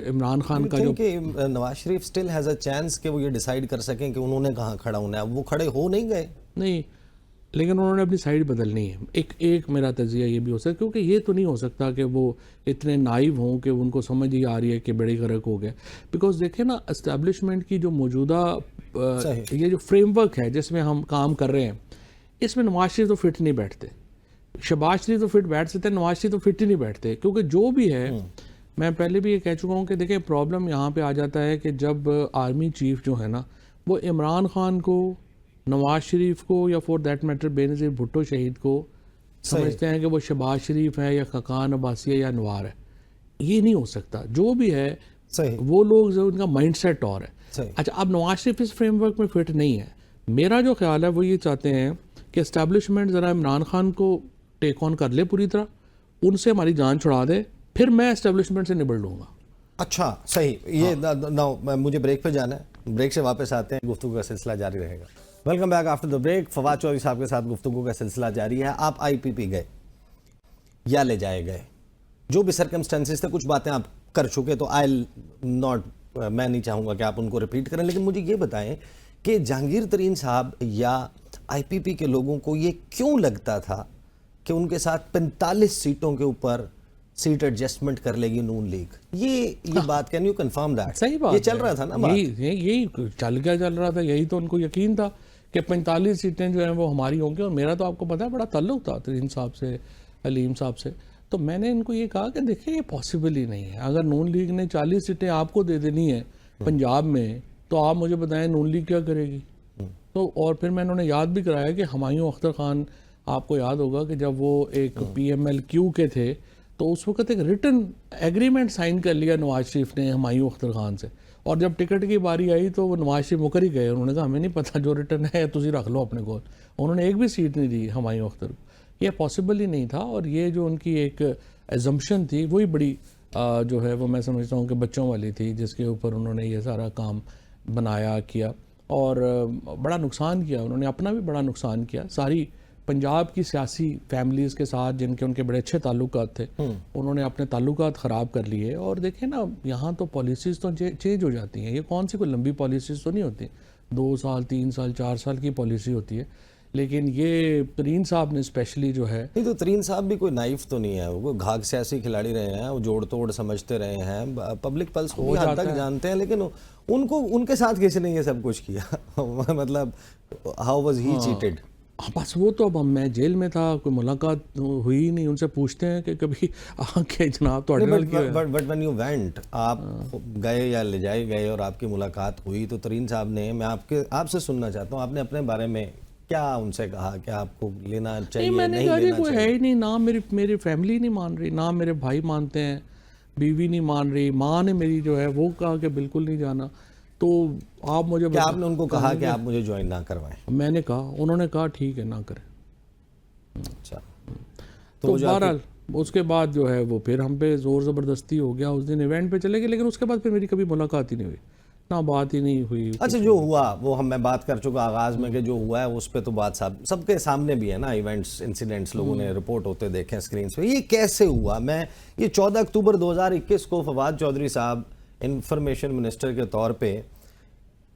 عمران خان کا جو کہ Nawaz Sharif still has a chance کہ وہ یہ ڈیسائیڈ کر سکیں کہ انہوں نے کہاں کھڑا ہونا ہے. اب وہ کھڑے ہو نہیں گئے نہیں, لیکن انہوں نے اپنی سائڈ بدلنی ہے. ایک میرا تجزیہ یہ بھی ہو سکتا, کیونکہ یہ تو نہیں ہو سکتا کہ وہ اتنے نائب ہوں کہ ان کو سمجھ ہی آ رہی ہے کہ بڑی غرق ہو گئے. بیکاز دیکھیں نا اسٹیبلشمنٹ کی جو موجودہ یہ جو فریم ورک ہے جس میں ہم کام کر رہے ہیں, اس میں نواز شریف تو فٹ نہیں بیٹھتے. شہباز شریف تو فٹ بیٹھ سکتے ہیں, نواز شریف تو فٹ ہی نہیں بیٹھتے. کیونکہ جو بھی ہے, میں پہلے بھی یہ کہہ چکا ہوں کہ دیکھیں پرابلم یہاں پہ آ جاتا ہے کہ جب آرمی چیف جو ہے نا وہ عمران خان کو, نواز شریف کو, یا فور دیٹ میٹر بے نظیر بھٹو شہید کو سمجھتے ہیں کہ وہ شہباز شریف ہے یا خاقان عباسی ہے یا انوار ہے. یہ نہیں ہو سکتا. جو بھی ہے وہ لوگ جو ان کا مائنڈ سیٹ اور ہے. اچھا, اب نواز شریف اس فریم ورک میں فٹ نہیں ہے. میرا جو خیال ہے وہ یہ چاہتے ہیں کہ اسٹیبلشمنٹ ذرا عمران خان کو ٹیک آن کر لے پوری طرح, ان سے ہماری جان چھڑا دے, پھر میں اسٹیبلشمنٹ سے نبڑ لوں گا. اچھا صحیح. یہ مجھے بریک پہ جانا ہے, بریک سے واپس آتے ہیں, گفتگو کا سلسلہ جاری رہے گا. Welcome back after the break. Fawad Chaudhry sahib کے ساتھ گفتگو کا سلسلہ جاری ہے. آپ آئی پی پی گئے یا لے جائے گئے, جو بھی سرکمسٹانسز تھے, کچھ باتیں آپ کر چکے, تو میں نہیں چاہوں گا کہ آپ ان کو ریپیٹ کریں. لیکن مجھے یہ بتائیں کہ جہانگیر ترین صاحب یا آئی پی پی کے لوگوں کو یہ کیوں لگتا تھا کہ ان کے ساتھ 45 سیٹوں کے اوپر سیٹ ایڈجسٹمنٹ کر لے گی نون لیگ؟ یہ بات کین یو کنفرم دیٹ؟ صحیح بات, یہ چل رہا تھا نا, یہی چل رہا تھا. یہی تو ان کو یقین تھا کہ 45 سیٹیں جو ہیں وہ ہماری ہوں گی. اور میرا تو آپ کو پتا ہے بڑا تعلق تھا ترین صاحب سے, علیم صاحب سے. تو میں نے ان کو یہ کہا کہ دیکھیں یہ پاسبل ہی نہیں ہے. اگر نون لیگ نے 40 سیٹیں آپ کو دے دینی ہے پنجاب میں, تو آپ مجھے بتائیں نون لیگ کیا کرے گی؟ تو اور پھر میں انہوں نے یاد بھی کرایا کہ ہمایوں اختر خان, آپ کو یاد ہوگا کہ جب وہ ایک پی ایم ایل کیو کے تھے تو اس وقت ایک ریٹن ایگریمنٹ سائن کر لیا نواز شریف نے ہمایوں اختر خان سے, اور جب ٹکٹ کی باری آئی تو وہ نواز شریف مکر ہی گئے. انہوں نے کہا ہمیں نہیں پتہ, جو ریٹن ہے تسی رکھ لو اپنے کو. انہوں نے ایک بھی سیٹ نہیں دی ہمایوں اختر کو. یہ پاسبل ہی نہیں تھا. اور یہ جو ان کی ایک ایزمپشن تھی وہی بڑی جو ہے وہ میں سمجھتا ہوں کہ بچوں والی تھی, جس کے اوپر انہوں نے یہ سارا کام بنایا کیا, اور بڑا نقصان کیا. انہوں نے اپنا بھی بڑا نقصان کیا. ساری پنجاب کی سیاسی فیملیز کے ساتھ جن کے ان کے بڑے اچھے تعلقات تھے, انہوں نے اپنے تعلقات خراب کر لیے. اور دیکھیں نا یہاں تو پالیسیز تو چینج ہو جاتی ہیں. یہ کون سی کوئی لمبی پالیسیز تو نہیں ہوتی, 2 سال 3 سال 4 سال کی پالیسی ہوتی ہے. لیکن یہ ترین صاحب نے اسپیشلی جو ہے, نہیں تو ترین صاحب بھی کوئی نائف تو نہیں ہے, وہ گھاگ سیاسی کھلاڑی رہے ہیں, وہ جوڑ توڑ سمجھتے رہے ہیں, پبلک پلس کو بھی حد تک جانتے ہیں. لیکن ان کے ساتھ کسی نے یہ سب کچھ کیا, مطلب ہاؤ واز ہی چیٹڈ؟ بس وہ تو اب میں جیل میں تھا, کوئی ملاقات ہوئی نہیں. ان سے پوچھتے ہیں کہ کبھی کہ جناب تو بٹ وین یو وینٹ, آپ گئے یا لے جائے گئے اور آپ کی ملاقات ہوئی, تو ترین صاحب نے, میں آپ سے سننا چاہتا ہوں, آپ نے اپنے بارے میں کیا ان سے کہا کہ آپ کو لینا چاہیے میں نے کہا لینا کوئی ہے ہی نہیں, نہ میری فیملی نہیں مان رہی, نہ میرے بھائی مانتے ہیں, بیوی نہیں مان رہی, ماں نے میری جو ہے وہ کہا کہ بالکل نہیں جانا. تو آپ مجھے, کیا آپ نے ان کو کہا کہ آپ مجھے جوائن نہ کروائیں؟ میں نے کہا, انہوں نے کہا ٹھیک ہے نہ کریں. اچھا, تو بہرحال اس کے بعد جو ہے وہ پھر ہم پہ زور زبردستی ہو گیا. اس دن ایونٹ پہ چلے گئے, لیکن اس کے بعد پھر میری کبھی ملاقات ہی نہیں ہوئی, اتنا بات ہی نہیں ہوئی. اچھا جو ہوا وہ میں بات کر چکا آغاز میں کہ جو ہوا ہے اس پہ تو بات سب کے سامنے بھی ہے نا, ایونٹس انسیڈنٹس لوگوں نے رپورٹ ہوتے دیکھیں اسکرینس پہ. یہ کیسے ہوا؟ یہ 14 اکتوبر 2021 کو فواد چودھری صاحب انفارمیشن منسٹر کے طور پہ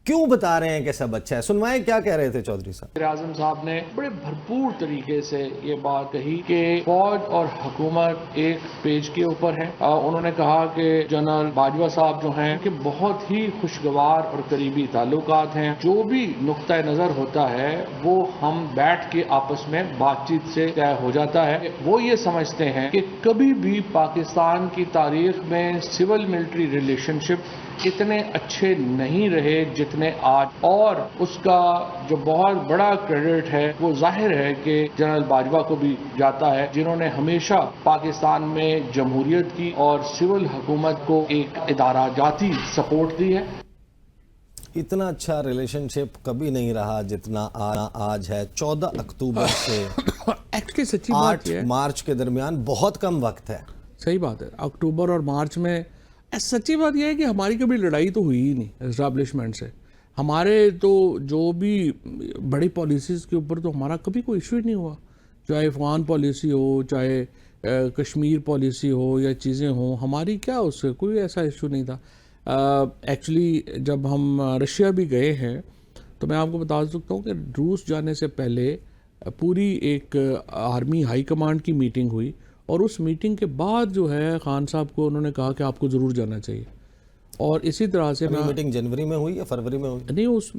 کیوں بتا رہے ہیں کہ سب اچھا ہے؟ سنوائیں کیا کہہ رہے تھے چودھری صاحب. وزیر اعظم صاحب نے بڑے بھرپور طریقے سے یہ بات کہی کہ فوج اور حکومت ایک پیج کے اوپر ہے. انہوں نے کہا کہ جنرل باجوہ صاحب جو ہیں کہ بہت ہی خوشگوار اور قریبی تعلقات ہیں. جو بھی نقطہ نظر ہوتا ہے وہ ہم بیٹھ کے آپس میں بات چیت سے طے ہو جاتا ہے. وہ یہ سمجھتے ہیں کہ کبھی بھی پاکستان کی تاریخ میں سول ملٹری ریلیشن شپ اتنے اچھے نہیں رہے جتنے آج, اور اس کا جو بہت بڑا کریڈٹ ہے وہ ظاہر ہے کہ جنرل باجوہ کو بھی جاتا ہے, جنہوں نے ہمیشہ پاکستان میں جمہوریت کی اور سول حکومت کو ایک ادارہ جاتی سپورٹ دی ہے. اتنا اچھا ریلیشن شپ کبھی نہیں رہا جتنا آج ہے. 14 اکتوبر سے 8 مارچ کے درمیان بہت کم وقت ہے. صحیح بات ہے. اکتوبر اور مارچ میں سچی بات یہ ہے کہ ہماری کبھی لڑائی تو ہوئی ہی نہیں اسٹیبلشمنٹ سے. ہمارے تو جو بھی بڑی پالیسیز کے اوپر تو ہمارا کبھی کوئی ایشو ہی نہیں ہوا, چاہے افغان پالیسی ہو, چاہے کشمیر پالیسی ہو یا چیزیں ہوں, ہماری کیا اس سے کوئی ایسا ایشو نہیں تھا. ایکچولی جب ہم رشیا بھی گئے ہیں تو میں آپ کو بتا سکتا ہوں کہ روس جانے سے پہلے پوری ایک آرمی ہائی کمانڈ کی میٹنگ ہوئی, اور اس میٹنگ کے بعد جو ہے خان صاحب کو انہوں نے کہا کہ آپ کو ضرور جانا چاہیے. اور اسی طرح سے میٹنگ جنوری میں ہوئی یا فروری میں ہوئی؟ نہیں, اس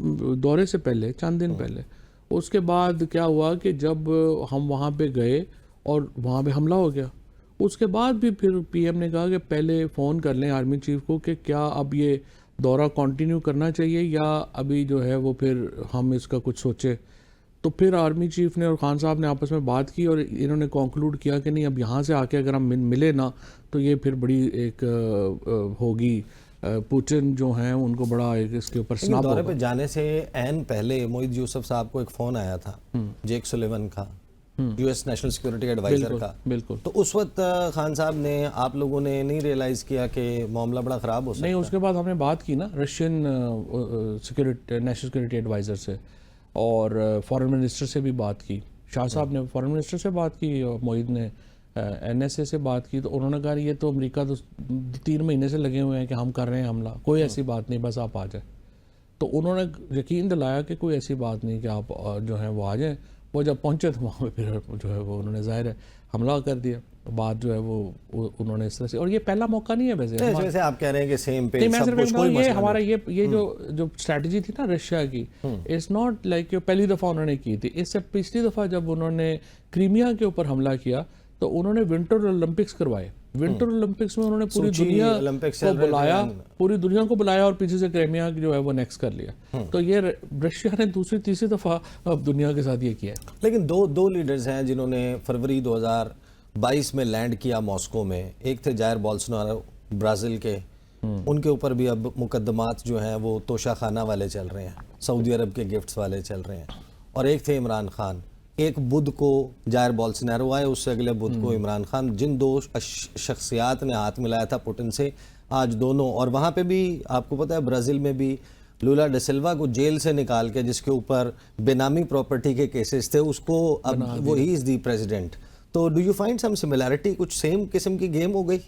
دورے سے پہلے چند دن پہلے. اس کے بعد کیا ہوا کہ جب ہم وہاں پہ گئے اور وہاں پہ حملہ ہو گیا, اس کے بعد بھی پھر پی ایم نے کہا کہ پہلے فون کر لیں آرمی چیف کو کہ کیا اب یہ دورہ کنٹینیو کرنا چاہیے یا ابھی جو ہے وہ پھر ہم اس کا کچھ سوچیں. تو پھر آرمی چیف نے اور خان صاحب نے آپس میں بات کی اور انہوں نے کنکلوڈ کیا کہ نہیں, اب یہاں سے آ کے اگر ہم ملے نا تو یہ پھر بڑی ایک ہوگی, پوٹن جو ہیں ان کو بڑا ایک اس کے اوپر سناپ ہوگا. دورے پہ جانے سے عین پہلے معید یوسف صاحب کو ایک فون آیا تھا جیک سلیون کا, U S national security adviser کا. بالکل. تو اس وقت خان صاحب نے, آپ لوگوں نے نہیں ریئلائز کیا کہ معاملہ بڑا خراب ہو سکتا ہے؟ نہیں, اس کے بعد ہم نے بات کی نا رشین نیشنل سیکورٹی ایڈوائزر سے اور فارن منسٹر سے بھی بات کی. شاہ صاحب نے فارن منسٹر سے بات کی اور معید نے این ایس اے سے بات کی. تو انہوں نے کہا یہ تو امریکہ تو 3 مہینے سے لگے ہوئے ہیں کہ ہم کر رہے ہیں حملہ, کوئی ایسی بات نہیں, بس آپ آ جائیں. تو انہوں نے یقین دلایا کہ کوئی ایسی بات نہیں کہ آپ جو ہیں وہ آ جائیں. وہ جب پہنچے تو وہاں پہ پھر جو ہے وہ انہوں نے ظاہر ہے حملہ کر دیا. بات جو ہے وہ انہوں نے اس طرح سے, اور یہ پہلا موقع نہیں ہے ویسے آپ کہہ رہے ہیں کہ سیم پہ سب کچھ, یہ ہمارا یہ جو اسٹریٹجی تھی نا رشیا کی, اٹس ناٹ لائک پہلی دفعہ انہوں نے کی تھی. اس سے پچھلی دفعہ جب انہوں نے کرائمیا کے اوپر حملہ کیا تو انہوں نے ونٹر اولمپکس کروائے. ونٹر اولمپکس میں انہوں نے پوری دنیا کو بلایا اور پیچھے سے کرائمیا جو ہے وہ نیکس کر لیا. تو یہ رشیا نے دوسری تیسری دفعہ اب دنیا کے ساتھ یہ کیا ہے. لیکن دو لیڈرز ہیں جنہوں نے فروری 2022 میں لینڈ کیا ماسکو میں. ایک تھے جائر بولسونارو برازیل کے, ان کے اوپر بھی اب مقدمات جو ہیں وہ توشہ خانہ والے چل رہے ہیں, سعودی عرب کے گفٹس والے چل رہے ہیں. اور ایک تھے عمران خان. ایک بدھ کو جائر بولسونارو آئے, اس سے اگلے بدھ کو عمران خان. جن 2 شخصیات نے ہاتھ ملایا تھا پوٹن سے, آج دونوں, اور وہاں پہ بھی آپ کو پتہ ہے برازیل میں بھی لولا ڈے سلوا کو جیل سے نکال کے, جس کے اوپر بے نامی پراپرٹی کے کیسز تھے, اس کو اب وہ ہی از دی پریزیڈنٹ. تو do you find some similarity, کچھ سیم قسم کی گیم ہو گئی؟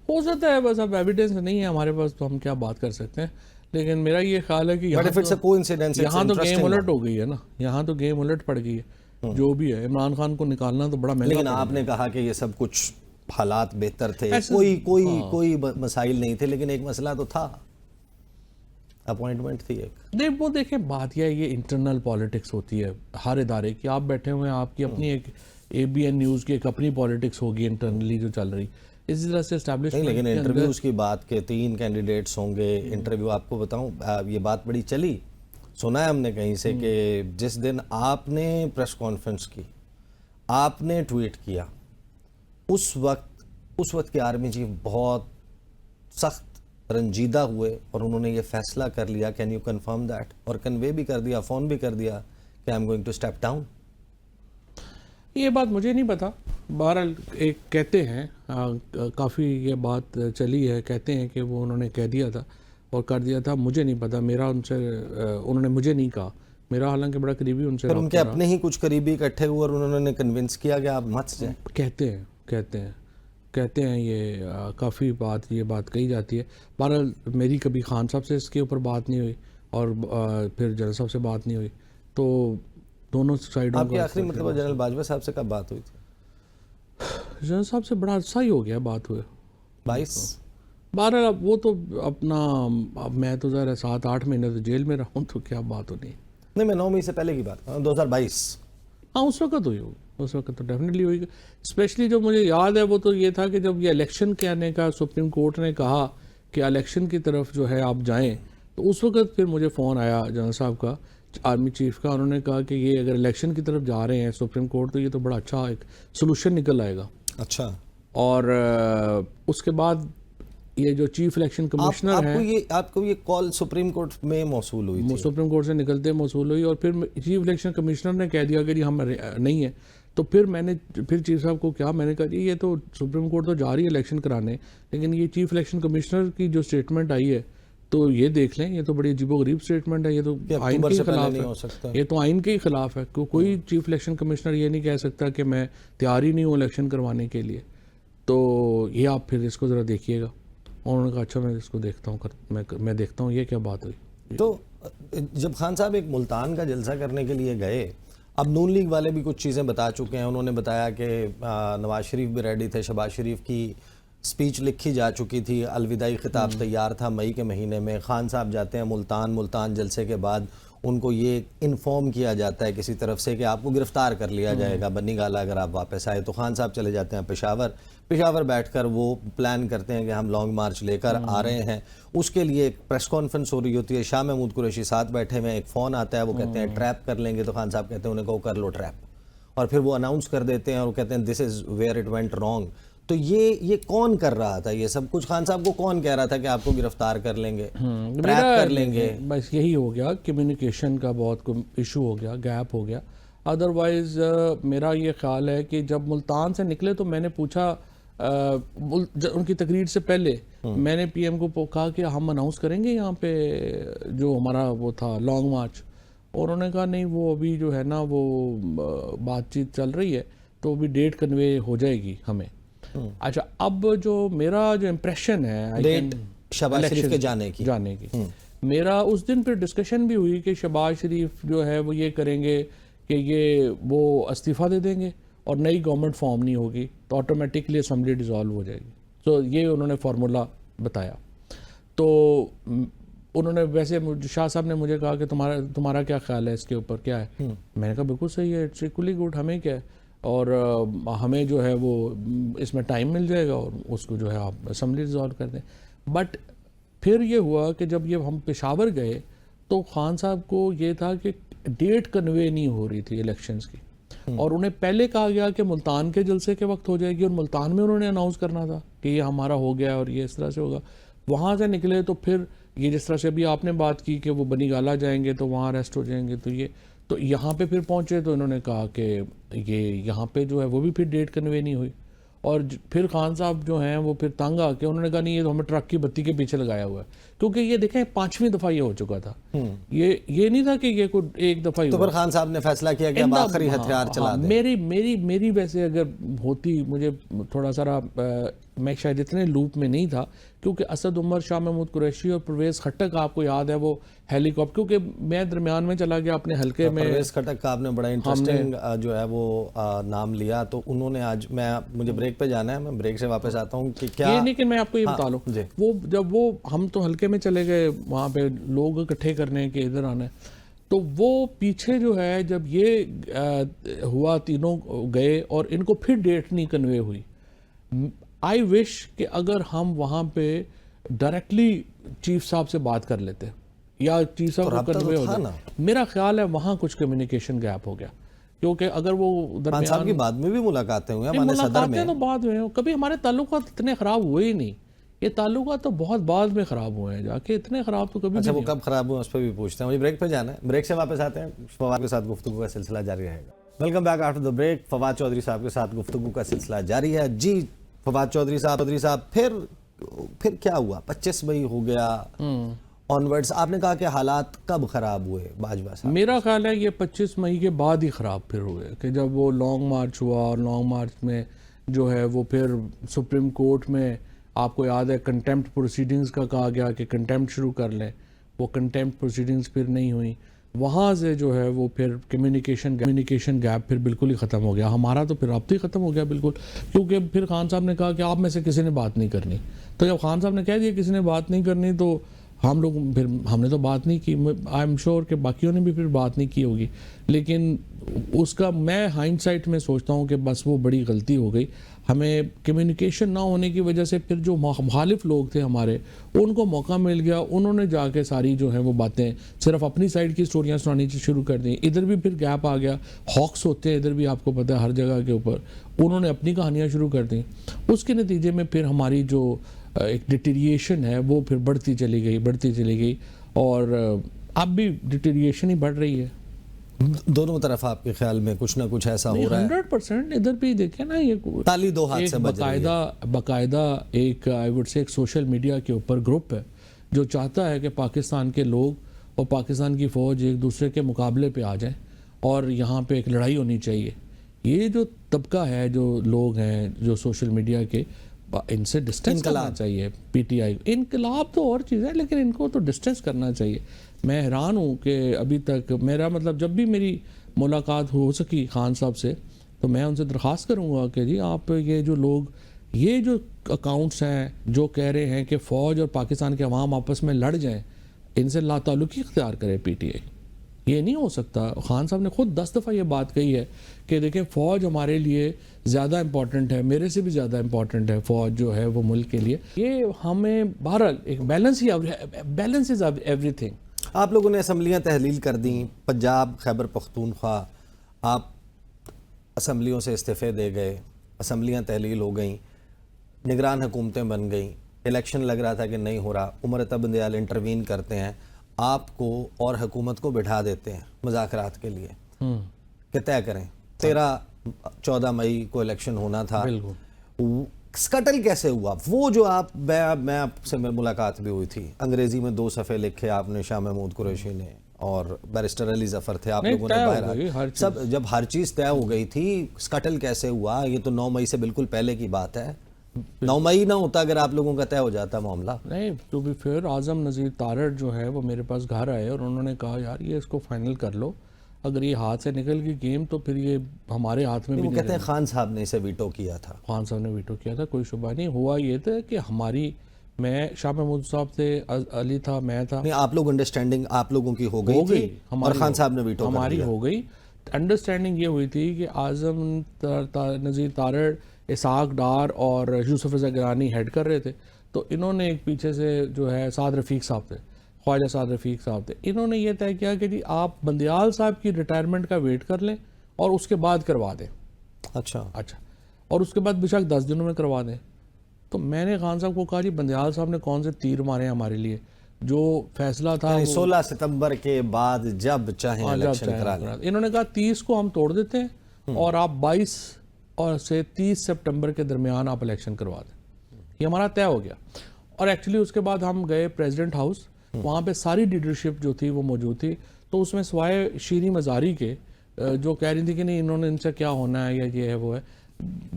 ہو سکتا ہے, بس اب ایویڈنس نہیں ہے ہمارے پاس تو ہم کیا بات کر سکتے ہیں. لیکن میرا یہ خیال ہے کہ یہاں تو گیم الٹ ہو گئی ہے نا, یہاں تو گیم الٹ پڑ گئی ہے. جو بھی ہے عمران خان کو نکالنا تو بڑا مہنگا. لیکن آپ نے کہا کہ یہ سب کچھ حالات بہتر تھے, کوئی مسائل نہیں تھے, لیکن ایک مسئلہ تو تھا, اپوائنٹمنٹ تھی ایک. نہیں وہ دیکھیں بات یہ انٹرنل پالیٹکس ہوتی ہے ہر ادارے کی. آپ بیٹھے ہوئے ہیں, آپ کی اپنی ایک اے بی این نیوز کی ایک اپنی پالیٹکس ہوگی انٹرنلی جو چل رہی, اسی طرح سے اسٹیبلشمنٹ. لیکن انٹرویوز کی بات کے 3 کینڈیڈیٹس ہوں گے انٹرویو. آپ کو بتاؤں یہ بات بڑی چلی, سنا ہے ہم نے کہیں سے کہ جس دن آپ نے پریس کانفرنس کی, آپ نے ٹویٹ کیا, اس وقت کے آرمی چیف بہت سخت رنجیدہ ہوئے اور انہوں نے یہ فیصلہ کر لیا, کین یو کنفرم دیٹ, اور کنوے بھی کر دیا, فون بھی کر دیا کہ I am going to step down. یہ بات مجھے نہیں پتا, بہرحال ایک کہتے ہیں, کافی یہ بات چلی ہے, کہتے ہیں کہ وہ انہوں نے کہہ دیا تھا. اور کر دیا تھا. مجھے نہیں پتا, میرا ان سے انہوں نے مجھے نہیں کہا, میرا حالانکہ بڑا قریبی ان سے. پھر ان کے اپنے ہی کچھ قریبی اکٹھے ہوئے اور انہوں نے کنونس کیا کہ آپ مت جائیں. کہتے ہیں یہ کافی یہ بات کہی جاتی ہے. بہرحال میری کبھی خان صاحب سے اس کے اوپر بات نہیں ہوئی اور پھر جنرل صاحب سے بات نہیں ہوئی, تو دونوں سائڈوں. آپ کی آخری مرتبہ جنرل باجوہ صاحب سے کب بات ہوئی تھی؟ جنرل صاحب سے بڑا عرصہ ہی ہو گیا بات ہوئے. 22. بہرحال اب وہ تو اپنا, اب میں تو ذرا 7-8 مہینے تو جیل میں رہا ہوں, تو کیا بات ہونی. نہیں, میں 9 مئی سے پہلے کی بات کر رہا ہوں, 2022. ہاں اس وقت ہوئی ہوگی, اس وقت تو ڈیفینیٹلی ہوئی. اسپیشلی جو مجھے یاد ہے وہ تو یہ تھا کہ جب یہ الیکشن کے آنے کا سپریم کورٹ نے کہا کہ الیکشن کی طرف جو ہے آپ جائیں, تو اس وقت پھر مجھے فون آیا جنرل صاحب کا, آرمی چیف کا. انہوں نے کہا کہ یہ اگر الیکشن کی طرف جا رہے ہیں سپریم کورٹ, تو یہ تو بڑا اچھا ایک سولوشن نکل آئے گا. اچھا. اور اس کے بعد یہ جو چیف الیکشن کمشنر ہیں, آپ کو یہ کال سپریم کورٹ میں موصول ہوئی تھی؟ سپریم کورٹ سے نکلتے موصول ہوئی, اور پھر چیف الیکشن کمشنر نے کہہ دیا کہ جی ہم نہیں ہیں. تو پھر میں نے چیف صاحب کو کیا, میں نے کہا جی یہ تو سپریم کورٹ تو جا رہی ہے الیکشن کرانے, لیکن یہ چیف الیکشن کمشنر کی جو اسٹیٹمنٹ آئی ہے تو یہ دیکھ لیں, یہ تو بڑی عجیب و غریب اسٹیٹمنٹ ہے, یہ تو آئین کے خلاف ہے, یہ تو آئین کے ہی خلاف ہے. کوئی چیف الیکشن کمشنر یہ نہیں کہہ سکتا کہ میں تیار ہی نہیں ہوں الیکشن کروانے کے لیے. تو یہ آپ پھر اس کو ذرا دیکھیے گا. اور انہوں نے کہا اچھا میں اس کو دیکھتا ہوں, میں دیکھتا ہوں یہ کیا بات ہوئی. تو جب خان صاحب ایک ملتان کا جلسہ کرنے کے لیے گئے, اب نون لیگ والے بھی کچھ چیزیں بتا چکے ہیں. انہوں نے بتایا کہ نواز شریف بھی ریڈی تھے, شہباز شریف کی سپیچ لکھی جا چکی تھی, الوداعی خطاب تیار تھا مئی کے مہینے میں. خان صاحب جاتے ہیں ملتان جلسے کے بعد ان کو یہ انفارم کیا جاتا ہے کسی طرف سے کہ آپ کو گرفتار کر لیا جائے گا بنی گالہ اگر آپ واپس آئے. تو خان صاحب چلے جاتے ہیں پشاور بیٹھ کر وہ پلان کرتے ہیں کہ ہم لانگ مارچ لے کر آ رہے ہیں. اس کے لیے ایک پریس کانفرنس ہو رہی ہوتی ہے, شاہ محمود قریشی ساتھ بیٹھے ہوئے, ایک فون آتا ہے, وہ کہتے ہیں ٹریپ کر لیں گے. تو خان صاحب کہتے ہیں انہیں کہو کر لو ٹریپ, اور پھر وہ اناؤنس کر دیتے ہیں اور وہ کہتے ہیں this is where it went wrong. تو یہ کون کر رہا تھا یہ سب کچھ؟ خان صاحب کو کون کہہ رہا تھا کہ آپ کو گرفتار کر لیں گے, ٹریپ کر لیں گے؟ بس یہی ہو گیا, کمیونیکیشن کا بہت ایشو ہو گیا, گیپ ہو گیا. ادروائز میرا یہ خیال ہے کہ جب ملتان سے نکلے تو میں نے پوچھا, ان کی تقریر سے پہلے میں نے پی ایم کو کہا کہ ہم اناؤنس کریں گے یہاں پہ جو ہمارا وہ تھا لانگ مارچ, اور انہوں نے کہا نہیں وہ ابھی جو ہے نا وہ بات چیت چل رہی ہے, تو ابھی ڈیٹ کنوے ہو جائے گی ہمیں. اچھا, اب جو میرا جو امپریشن ہے شہباز شریف کے جانے کی, میرا اس دن پھر ڈسکشن بھی ہوئی کہ شہباز شریف جو ہے وہ یہ کریں گے کہ یہ وہ استعفیٰ دے دیں گے اور نئی گورنمنٹ فارم نہیں ہوگی تو آٹومیٹکلی اسمبلی ڈیزالو ہو جائے گی. تو یہ انہوں نے فارمولا بتایا. تو انہوں نے ویسے شاہ صاحب نے مجھے کہا کہ تمہارا کیا خیال ہے اس کے اوپر, کیا ہے؟ میں نے کہا بالکل صحیح ہے, اٹس ایکولی گڈ, ہمیں کیا ہے, اور ہمیں جو ہے وہ اس میں ٹائم مل جائے گا اور اس کو جو ہے آپ اسمبلی ڈیزالو کر دیں. بٹ پھر یہ ہوا کہ جب یہ ہم پشاور گئے تو خان صاحب کو یہ تھا کہ ڈیٹ کنوے نہیں ہو رہی تھی الیکشنز کی, اور انہیں پہلے کہا گیا کہ ملتان کے جلسے کے وقت ہو جائے گی, اور ملتان میں انہوں نے اناؤنس کرنا تھا کہ یہ ہمارا ہو گیا اور یہ اس طرح سے ہوگا. وہاں سے نکلے تو پھر یہ جس طرح سے ابھی آپ نے بات کی کہ وہ بنی گالہ جائیں گے تو وہاں اریسٹ ہو جائیں گے, تو یہاں پہ پھر پہنچے تو انہوں نے کہا کہ یہ یہاں پہ جو ہے وہ بھی پھر ڈیٹ کنوے نہیں ہوئی. اور پھر خان صاحب جو ہیں وہ پھر تنگ آ کے انہوں نے کہا نہیں یہ تو ہمیں ٹرک کی بتی کے پیچھے لگایا ہوا ہے, کیونکہ یہ دیکھیں 5ویں دفعہ یہ ہو چکا تھا, یہ نہیں تھا کہ یہ کوئی ایک دفعہ ہی. تو پھر خان صاحب نے فیصلہ کیا کہ اب آخری ہتھیار چلا دیں. میری ویسے اگر ہوتی, مجھے تھوڑا سا میں شاید اتنے لوپ میں نہیں تھا, کیونکہ اسد عمر, شاہ محمود قریشی اور پرویز خٹک, آپ کو یاد ہے وہ ہیلی کاپٹر, کیونکہ میں درمیان میں چلا گیا اپنے حلقے میں. پرویز خٹک کا آپ نے بڑا انٹرسٹنگ جو ہے وہ نام لیا, تو انہوں نے آج, مجھے بریک پہ جانا ہے, میں بریک سے واپس آتا ہوں کہ کیا یہ نہیں کہ میں آپ کو یہ بتا لوں, وہ جب وہ ہم تو حلقے میں چلے گئے وہاں پہ لوگ اکٹھے کرنے کے ادھر آنے, تو وہ پیچھے جو ہے جب یہ ہوا تینوں گئے اور ان کو پھر ڈیٹ نہیں کنوے ہوئی. آئی وش کہ اگر ہم وہاں پہ ڈائریکٹلی چیف صاحب سے بات کر لیتے یا چیف صاحب کو کنوے ہو جائے, میرا خیال ہے وہاں کچھ کمیونیکیشن گیپ ہو گیا, کیونکہ اگر وہ خان صاحب کی بعد میں بھی ملاقاتیں ہوئی ہیں, ملاقاتیں تو بعد میں, کبھی ہمارے تعلقات اتنے خراب ہوئے ہی نہیں, یہ تعلقات تو بہت بعد میں خراب ہوئے ہیں جا کے, اتنے خراب تو کبھی. اچھا وہ کب خراب ہوئے اس پہ بھی پوچھتے ہیں, مجھے بریک پہ جانا ہے, بریک سے واپس آتے ہیں, فواد کے ساتھ گفتگو کا سلسلہ جاری رہے گا. Welcome back after the break. Fawad Chaudhry sahib کے ساتھ گفتگو کا سلسلہ جاری ہے. جی فواد چودھری صاحب, پھر پھر کیا ہوا؟ 25 مئی ہو گیا آنورڈز، آپ نے کہا کہ حالات کب خراب ہوئے باجوہ صاحب؟ میرا خیال ہے یہ 25 مئی کے بعد ہی خراب پھر ہوئے، کہ جب وہ لانگ مارچ ہوا، اور لانگ مارچ میں جو ہے وہ پھر سپریم کورٹ میں آپ کو یاد ہے کنٹیمپٹ پروسیڈنگز کا کہا گیا کہ کنٹیمپٹ شروع کر لیں، وہ کنٹیمپٹ پروسیڈنگز پھر نہیں ہوئیں، وہاں سے جو ہے وہ پھر کمیونیکیشن گیپ پھر بالکل ہی ختم ہو گیا، ہمارا تو پھر رابطہ ہی ختم ہو گیا بالکل، کیونکہ پھر خان صاحب نے کہا کہ آپ میں سے کسی نے بات نہیں کرنی، تو جب خان صاحب نے کہہ دیا کسی نے بات نہیں کرنی تو ہم نے تو بات نہیں کی، آئی ایم شیور کہ باقیوں نے بھی پھر بات نہیں کی ہوگی، لیکن اس کا میں ہائنڈ سائٹ میں سوچتا ہوں کہ بس وہ بڑی غلطی ہو گئی، ہمیں کمیونیکیشن نہ ہونے کی وجہ سے پھر جو مخالف لوگ تھے ہمارے ان کو موقع مل گیا، انہوں نے جا کے ساری جو ہیں وہ باتیں صرف اپنی سائڈ کی سٹوریاں سنانی شروع کر دیں، ادھر بھی پھر گیپ آ گیا، ہاکس ہوتے ہیں ادھر بھی آپ کو پتہ ہے ہر جگہ کے اوپر، انہوں نے اپنی کہانیاں شروع کر دیں، اس کے نتیجے میں پھر ہماری جو ایک ڈیٹیریشن ہے وہ پھر بڑھتی چلی گئی، اور اب بھی ڈیٹیریشن ہی بڑھ رہی ہے دونوں طرف آپ کے خیال میں کچھ نہ کچھ ایسا ہو رہا ہے؟ 100% ادھر بھی دیکھیں نا، یہ تالی دو ہاتھ سے بج رہی ہے، باقاعدہ ایک آئی وڈ سے ایک سوشل میڈیا کے اوپر گروپ ہے جو چاہتا ہے کہ پاکستان کے لوگ اور پاکستان کی فوج ایک دوسرے کے مقابلے پہ آ جائیں اور یہاں پہ ایک لڑائی ہونی چاہیے، یہ جو طبقہ ہے، جو لوگ ہیں جو سوشل میڈیا کے، ان سے ڈسٹینس کرنا چاہیے، پی ٹی آئی انقلاب تو اور چیز ہے لیکن ان کو تو ڈسٹینس کرنا چاہیے۔ میں حیران ہوں کہ ابھی تک میرا مطلب جب بھی میری ملاقات ہو سکی خان صاحب سے تو میں ان سے درخواست کروں گا کہ جی آپ یہ جو لوگ، یہ جو اکاؤنٹس ہیں جو کہہ رہے ہیں کہ فوج اور پاکستان کے عوام آپس میں لڑ جائیں، ان سے لا تعلقی اختیار کرے پی ٹی آئی، یہ نہیں ہو سکتا۔ خان صاحب نے خود 10 دفعہ یہ بات کہی ہے کہ دیکھیں فوج ہمارے لیے زیادہ امپورٹنٹ ہے، میرے سے بھی زیادہ امپورٹنٹ ہے فوج جو ہے وہ ملک کے لیے، یہ ہمیں بہرحال ایک بیلنس از ایوری تھنگ۔ آپ لوگوں نے اسمبلیاں تحلیل کر دیں، پنجاب، خیبر پختونخوا، آپ اسمبلیوں سے استعفے دے گئے، اسمبلیاں تحلیل ہو گئیں، نگران حکومتیں بن گئیں، الیکشن لگ رہا تھا کہ نہیں ہو رہا، عمر بندیال انٹروین کرتے ہیں، آپ کو اور حکومت کو بٹھا دیتے ہیں مذاکرات کے لیے کہ طے کریں، 13-14 مئی کو الیکشن ہونا تھا، سکٹل کیسے ہوا وہ جو میں آپ سے ملاقات بھی ہوئی تھی، انگریزی میں 2 صفحے لکھے آپ نے، شاہ محمود قریشی نے اور بیرسٹر علی ظفر تھے، آپ لوگوں نے باہر سب، جب ہر چیز طے ہو گئی تھی، سکٹل کیسے ہوا؟ یہ تو 9 مئی سے بالکل پہلے کی بات ہے، 9 مئی نہ ہوتا اگر آپ لوگوں کا طے ہو جاتا معاملہ۔ نہیں، تو بھی پھر اعظم نذیر تارڑ جو ہے وہ میرے پاس گھر آئے اور انہوں نے کہا یار یہ اس کو فائنل کر لو، اگر یہ ہاتھ سے نکل گئی گیم تو پھر یہ ہمارے ہاتھ میں بھی وہ کہتے ہیں خان صاحب نے اسے ویٹو کیا تھا، خان صاحب نے ویٹو کیا تھا، کوئی شبہ نہیں، ہوا یہ تھا کہ میں شاہ محمود صاحب تھے، علی تھا، میں تھا، نہیں آپ لوگ انڈرسٹینڈنگ آپ لوگوں کی ہو گئی تھی اور خان صاحب نے ویٹو کر دیا، ہماری ہو گئی انڈرسٹینڈنگ، یہ ہوئی تھی کہ اعظم نذیر تارڑ، اسحاق ڈار اور یوسف رضا گیلانی ہیڈ کر رہے تھے، تو انہوں نے ایک پیچھے سے جو ہے سعد رفیق صاحب تھے، خواجہ سعد رفیق صاحب تھے، انہوں نے یہ طے کیا کہ جی آپ بندیال صاحب کی ریٹائرمنٹ کا ویٹ کر لیں اور اس کے بعد کروا دیں، اچھا اور اس کے بعد بشک 10 دنوں میں کروا دیں۔ تو میں نے خان صاحب کو کہا جی بندیال صاحب نے کون سے تیر مارے ہیں ہمارے لیے، جو فیصلہ تھا 16 ستمبر کے بعد جب چاہیں الیکشن کرا لیں، انہوں نے کہا 30 کو ہم توڑ دیتے ہیں اور آپ 22 اور سے 30 سپٹمبر کے درمیان آپ الیکشن کروا دیں، یہ ہمارا طے ہو گیا۔ اور ایکچولی اس کے بعد ہم گئے پریزیڈنٹ ہاؤس، وہاں پہ ساری لیڈرشپ جو تھی وہ موجود تھی، تو اس میں سوائے شیریں مزاری کے جو کہہ رہی تھی کہ نہیں انہوں نے ان سے کیا ہونا ہے یا یہ ہے وہ ہے،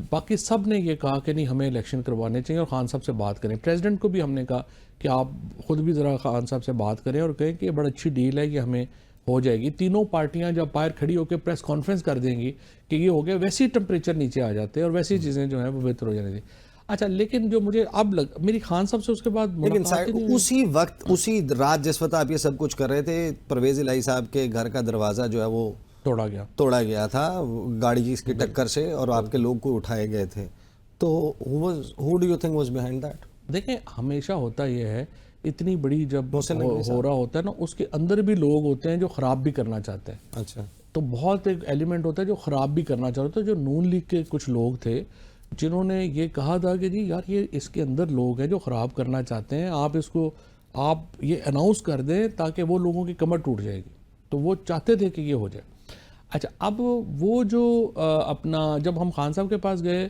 باقی سب نے یہ کہا کہ نہیں ہمیں الیکشن کروانے چاہیے اور خان صاحب سے بات کریں۔ پریزیڈنٹ کو بھی ہم نے کہا کہ آپ خود بھی ذرا خان صاحب سے بات کریں اور کہیں کہ یہ بڑا اچھی ڈیل ہے، یہ ہمیں ہو جائے گی، تینوں پارٹیاں جب باہر کھڑی ہو کے پریس کانفرنس کر دیں گی کہ یہ ہو گیا، ویسی ٹمپریچر نیچے آ جاتے ہیں اور ویسی چیزیں جو ہیں وہ بہتر ہو جانے تھی۔ اچھا، لیکن جو مجھے اب میری خان صاحب سے اس کے بعد لیکن اسی وقت اسی رات جس وقت آپ یہ سب کچھ کر رہے تھے، پرویز الہی صاحب کے گھر کا دروازہ جو ہے وہ توڑا گیا تھا گاڑی کی ٹکر سے اور آپ کے لوگ کو اٹھائے گئے تھے، تو who do you think was behind that؟ دیکھیں ہمیشہ ہوتا یہ ہے، اتنی بڑی جب ہو رہا ہوتا ہے نا، اس کے اندر بھی لوگ ہوتے ہیں جو خراب بھی کرنا چاہتے ہیں، اچھا، تو بہت ایک ایلیمنٹ ہوتا ہے جو خراب بھی کرنا چاہتے ہیں۔ جو نون لیگ کے کچھ لوگ تھے جنہوں نے یہ کہا تھا کہ جی یار یہ اس کے اندر لوگ ہیں جو خراب کرنا چاہتے ہیں، آپ اس کو آپ یہ اناؤنس کر دیں تاکہ وہ لوگوں کی کمر ٹوٹ جائے گی، تو وہ چاہتے تھے کہ یہ ہو جائے۔ اچھا، اب وہ جو اپنا جب ہم خان صاحب کے پاس گئے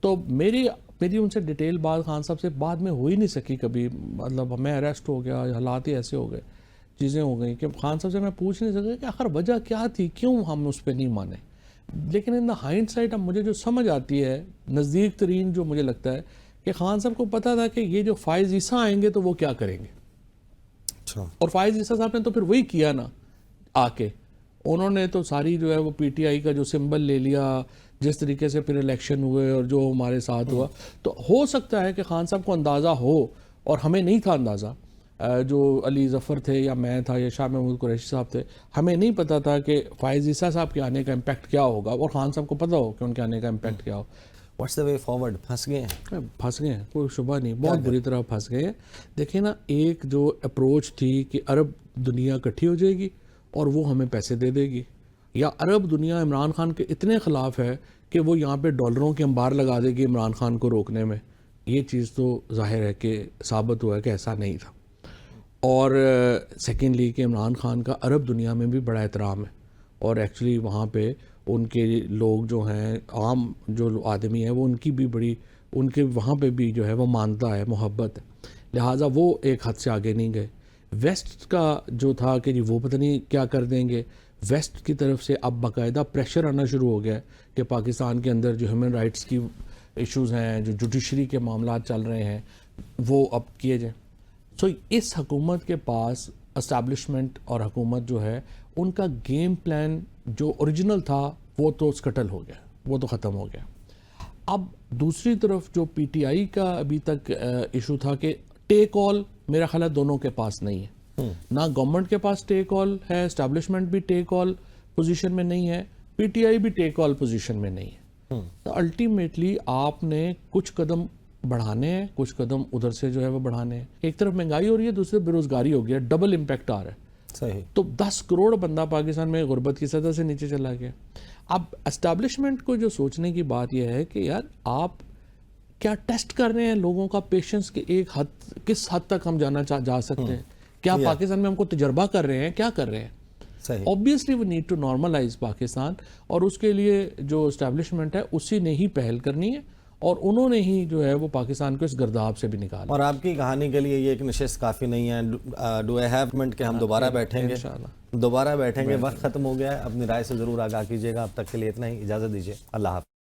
تو میری میری ان سے ڈیٹیل بات خان صاحب سے بعد میں ہو ہی نہیں سکی کبھی، مطلب ہمیں اریسٹ ہو گیا، حالات ہی ایسے ہو گئے، چیزیں ہو گئیں کہ خان صاحب سے میں پوچھ نہیں سکا کہ آخر وجہ کیا تھی، کیوں ہم اس پہ نہیں مانے. لیکن ان دا ہائنڈ سائٹ اب مجھے جو سمجھ آتی ہے، نزدیک ترین جو مجھے لگتا ہے کہ خان صاحب کو پتا تھا کہ یہ جو فائز عیسیٰ آئیں گے تو وہ کیا کریں گے. اور فائز عیسیٰ صاحب نے تو پھر وہی کیا نا، آ کے انہوں نے تو ساری جو ہے وہ پی ٹی آئی کا جو سمبل لے لیا، جس طریقے سے پھر الیکشن ہوئے اور جو ہمارے ساتھ ہوا. تو ہو سکتا ہے کہ خان صاحب کو اندازہ ہو، اور ہمیں نہیں تھا اندازہ، جو علی ظفر تھے یا میں تھا یا شاہ محمود قریشی صاحب تھے، ہمیں نہیں پتا تھا کہ فائز عیسیٰ صاحب کے آنے کا امپیکٹ کیا ہوگا، اور خان صاحب کو پتا ہو کہ ان کے آنے کا امپیکٹ کیا ہو. What's the way forward? پھنس گئے ہیں؟ پھنس گئے ہیں، کوئی شبہ نہیں، بہت بری طرح پھنس گئے ہیں. دیکھیں نا، ایک جو اپروچ تھی کہ عرب دنیا اکٹھی ہو جائے گی اور وہ ہمیں پیسے دے دے گی، یا عرب دنیا عمران خان کے اتنے خلاف ہے کہ وہ یہاں پہ ڈالروں کے انبار لگا دے گی عمران خان کو روکنے میں. یہ چیز تو ظاہر ہے کہ ثابت ہوا ہے کہ ایسا نہیں تھا. اور سیکنڈلی کہ عمران خان کا عرب دنیا میں بھی بڑا احترام ہے، اور ایکچولی وہاں پہ ان کے لوگ جو ہیں، عام جو آدمی ہیں، وہ ان کی بھی بڑی، ان کے وہاں پہ بھی جو ہے وہ مانتا ہے، محبت ہے. لہٰذا وہ ایک حد سے آگے نہیں گئے. ویسٹ کا جو تھا کہ جی وہ پتہ نہیں کیا کر دیں گے، ویسٹ کی طرف سے اب باقاعدہ پریشر آنا شروع ہو گیا ہے کہ پاکستان کے اندر جو ہیومن رائٹس کی ایشوز ہیں، جو جوڈیشری کے معاملات چل رہے ہیں، وہ اب کیے جائیں. سو اس حکومت کے پاس اسٹیبلشمنٹ اور حکومت جو ہے، ان کا گیم پلان جو اوریجنل تھا وہ تو اسکٹل ہو گیا، وہ تو ختم ہو گیا. اب دوسری طرف جو پی ٹی آئی کا ابھی تک ایشو تھا کہ ٹیک آل، میرا خیال ہے دونوں کے پاس نہیں ہے. نہ گورنمنٹ کے پاس ٹیک آل ہے، اسٹیبلشمنٹ بھی ٹیک آل پوزیشن میں نہیں ہے، پی ٹی آئی بھی ٹیک آل پوزیشن میں نہیں ہے. تو الٹیمیٹلی آپ نے کچھ قدم بڑھانے ہیں، کچھ قدم ادھر سے جو ہے وہ بڑھانے ہیں. ایک طرف مہنگائی ہو رہی ہے، دوسری طرف بے روزگاری ہو گیا، ڈبل امپیکٹ آ رہا ہے. صحیح. تو 10 کروڑ بندہ پاکستان میں غربت کی سطح سے نیچے چلا گیا. اب اسٹیبلشمنٹ کو جو سوچنے کی بات یہ ہے کہ یار آپ کیا ٹیسٹ کر رہے ہیں لوگوں کا پیشنس کے ایک حد، کس حد تک ہم جا سکتے ہیں؟ کیا پاکستان میں ہم کو تجربہ کر رہے ہیں؟ کیا کر رہے ہیں؟ Obviously we need to normalize Pakistan, اور اس کے لیے جو اسٹیبلشمنٹ ہے اسی نے ہی پہل کرنی ہے، اور انہوں نے ہی جو ہے وہ پاکستان کو اس گرداب سے بھی نکالا. اور آپ کی کہانی کے لیے یہ ایک نشست کافی نہیں ہے. ڈو آئی ہیو منٹ کہ ہم دوبارہ بیٹھیں گے، وقت ختم ہو گیا ہے. اپنی رائے سے ضرور آگاہ کیجیے گا. اب تک کے لیے اتنا ہی، اجازت دیجیے. اللہ حافظ.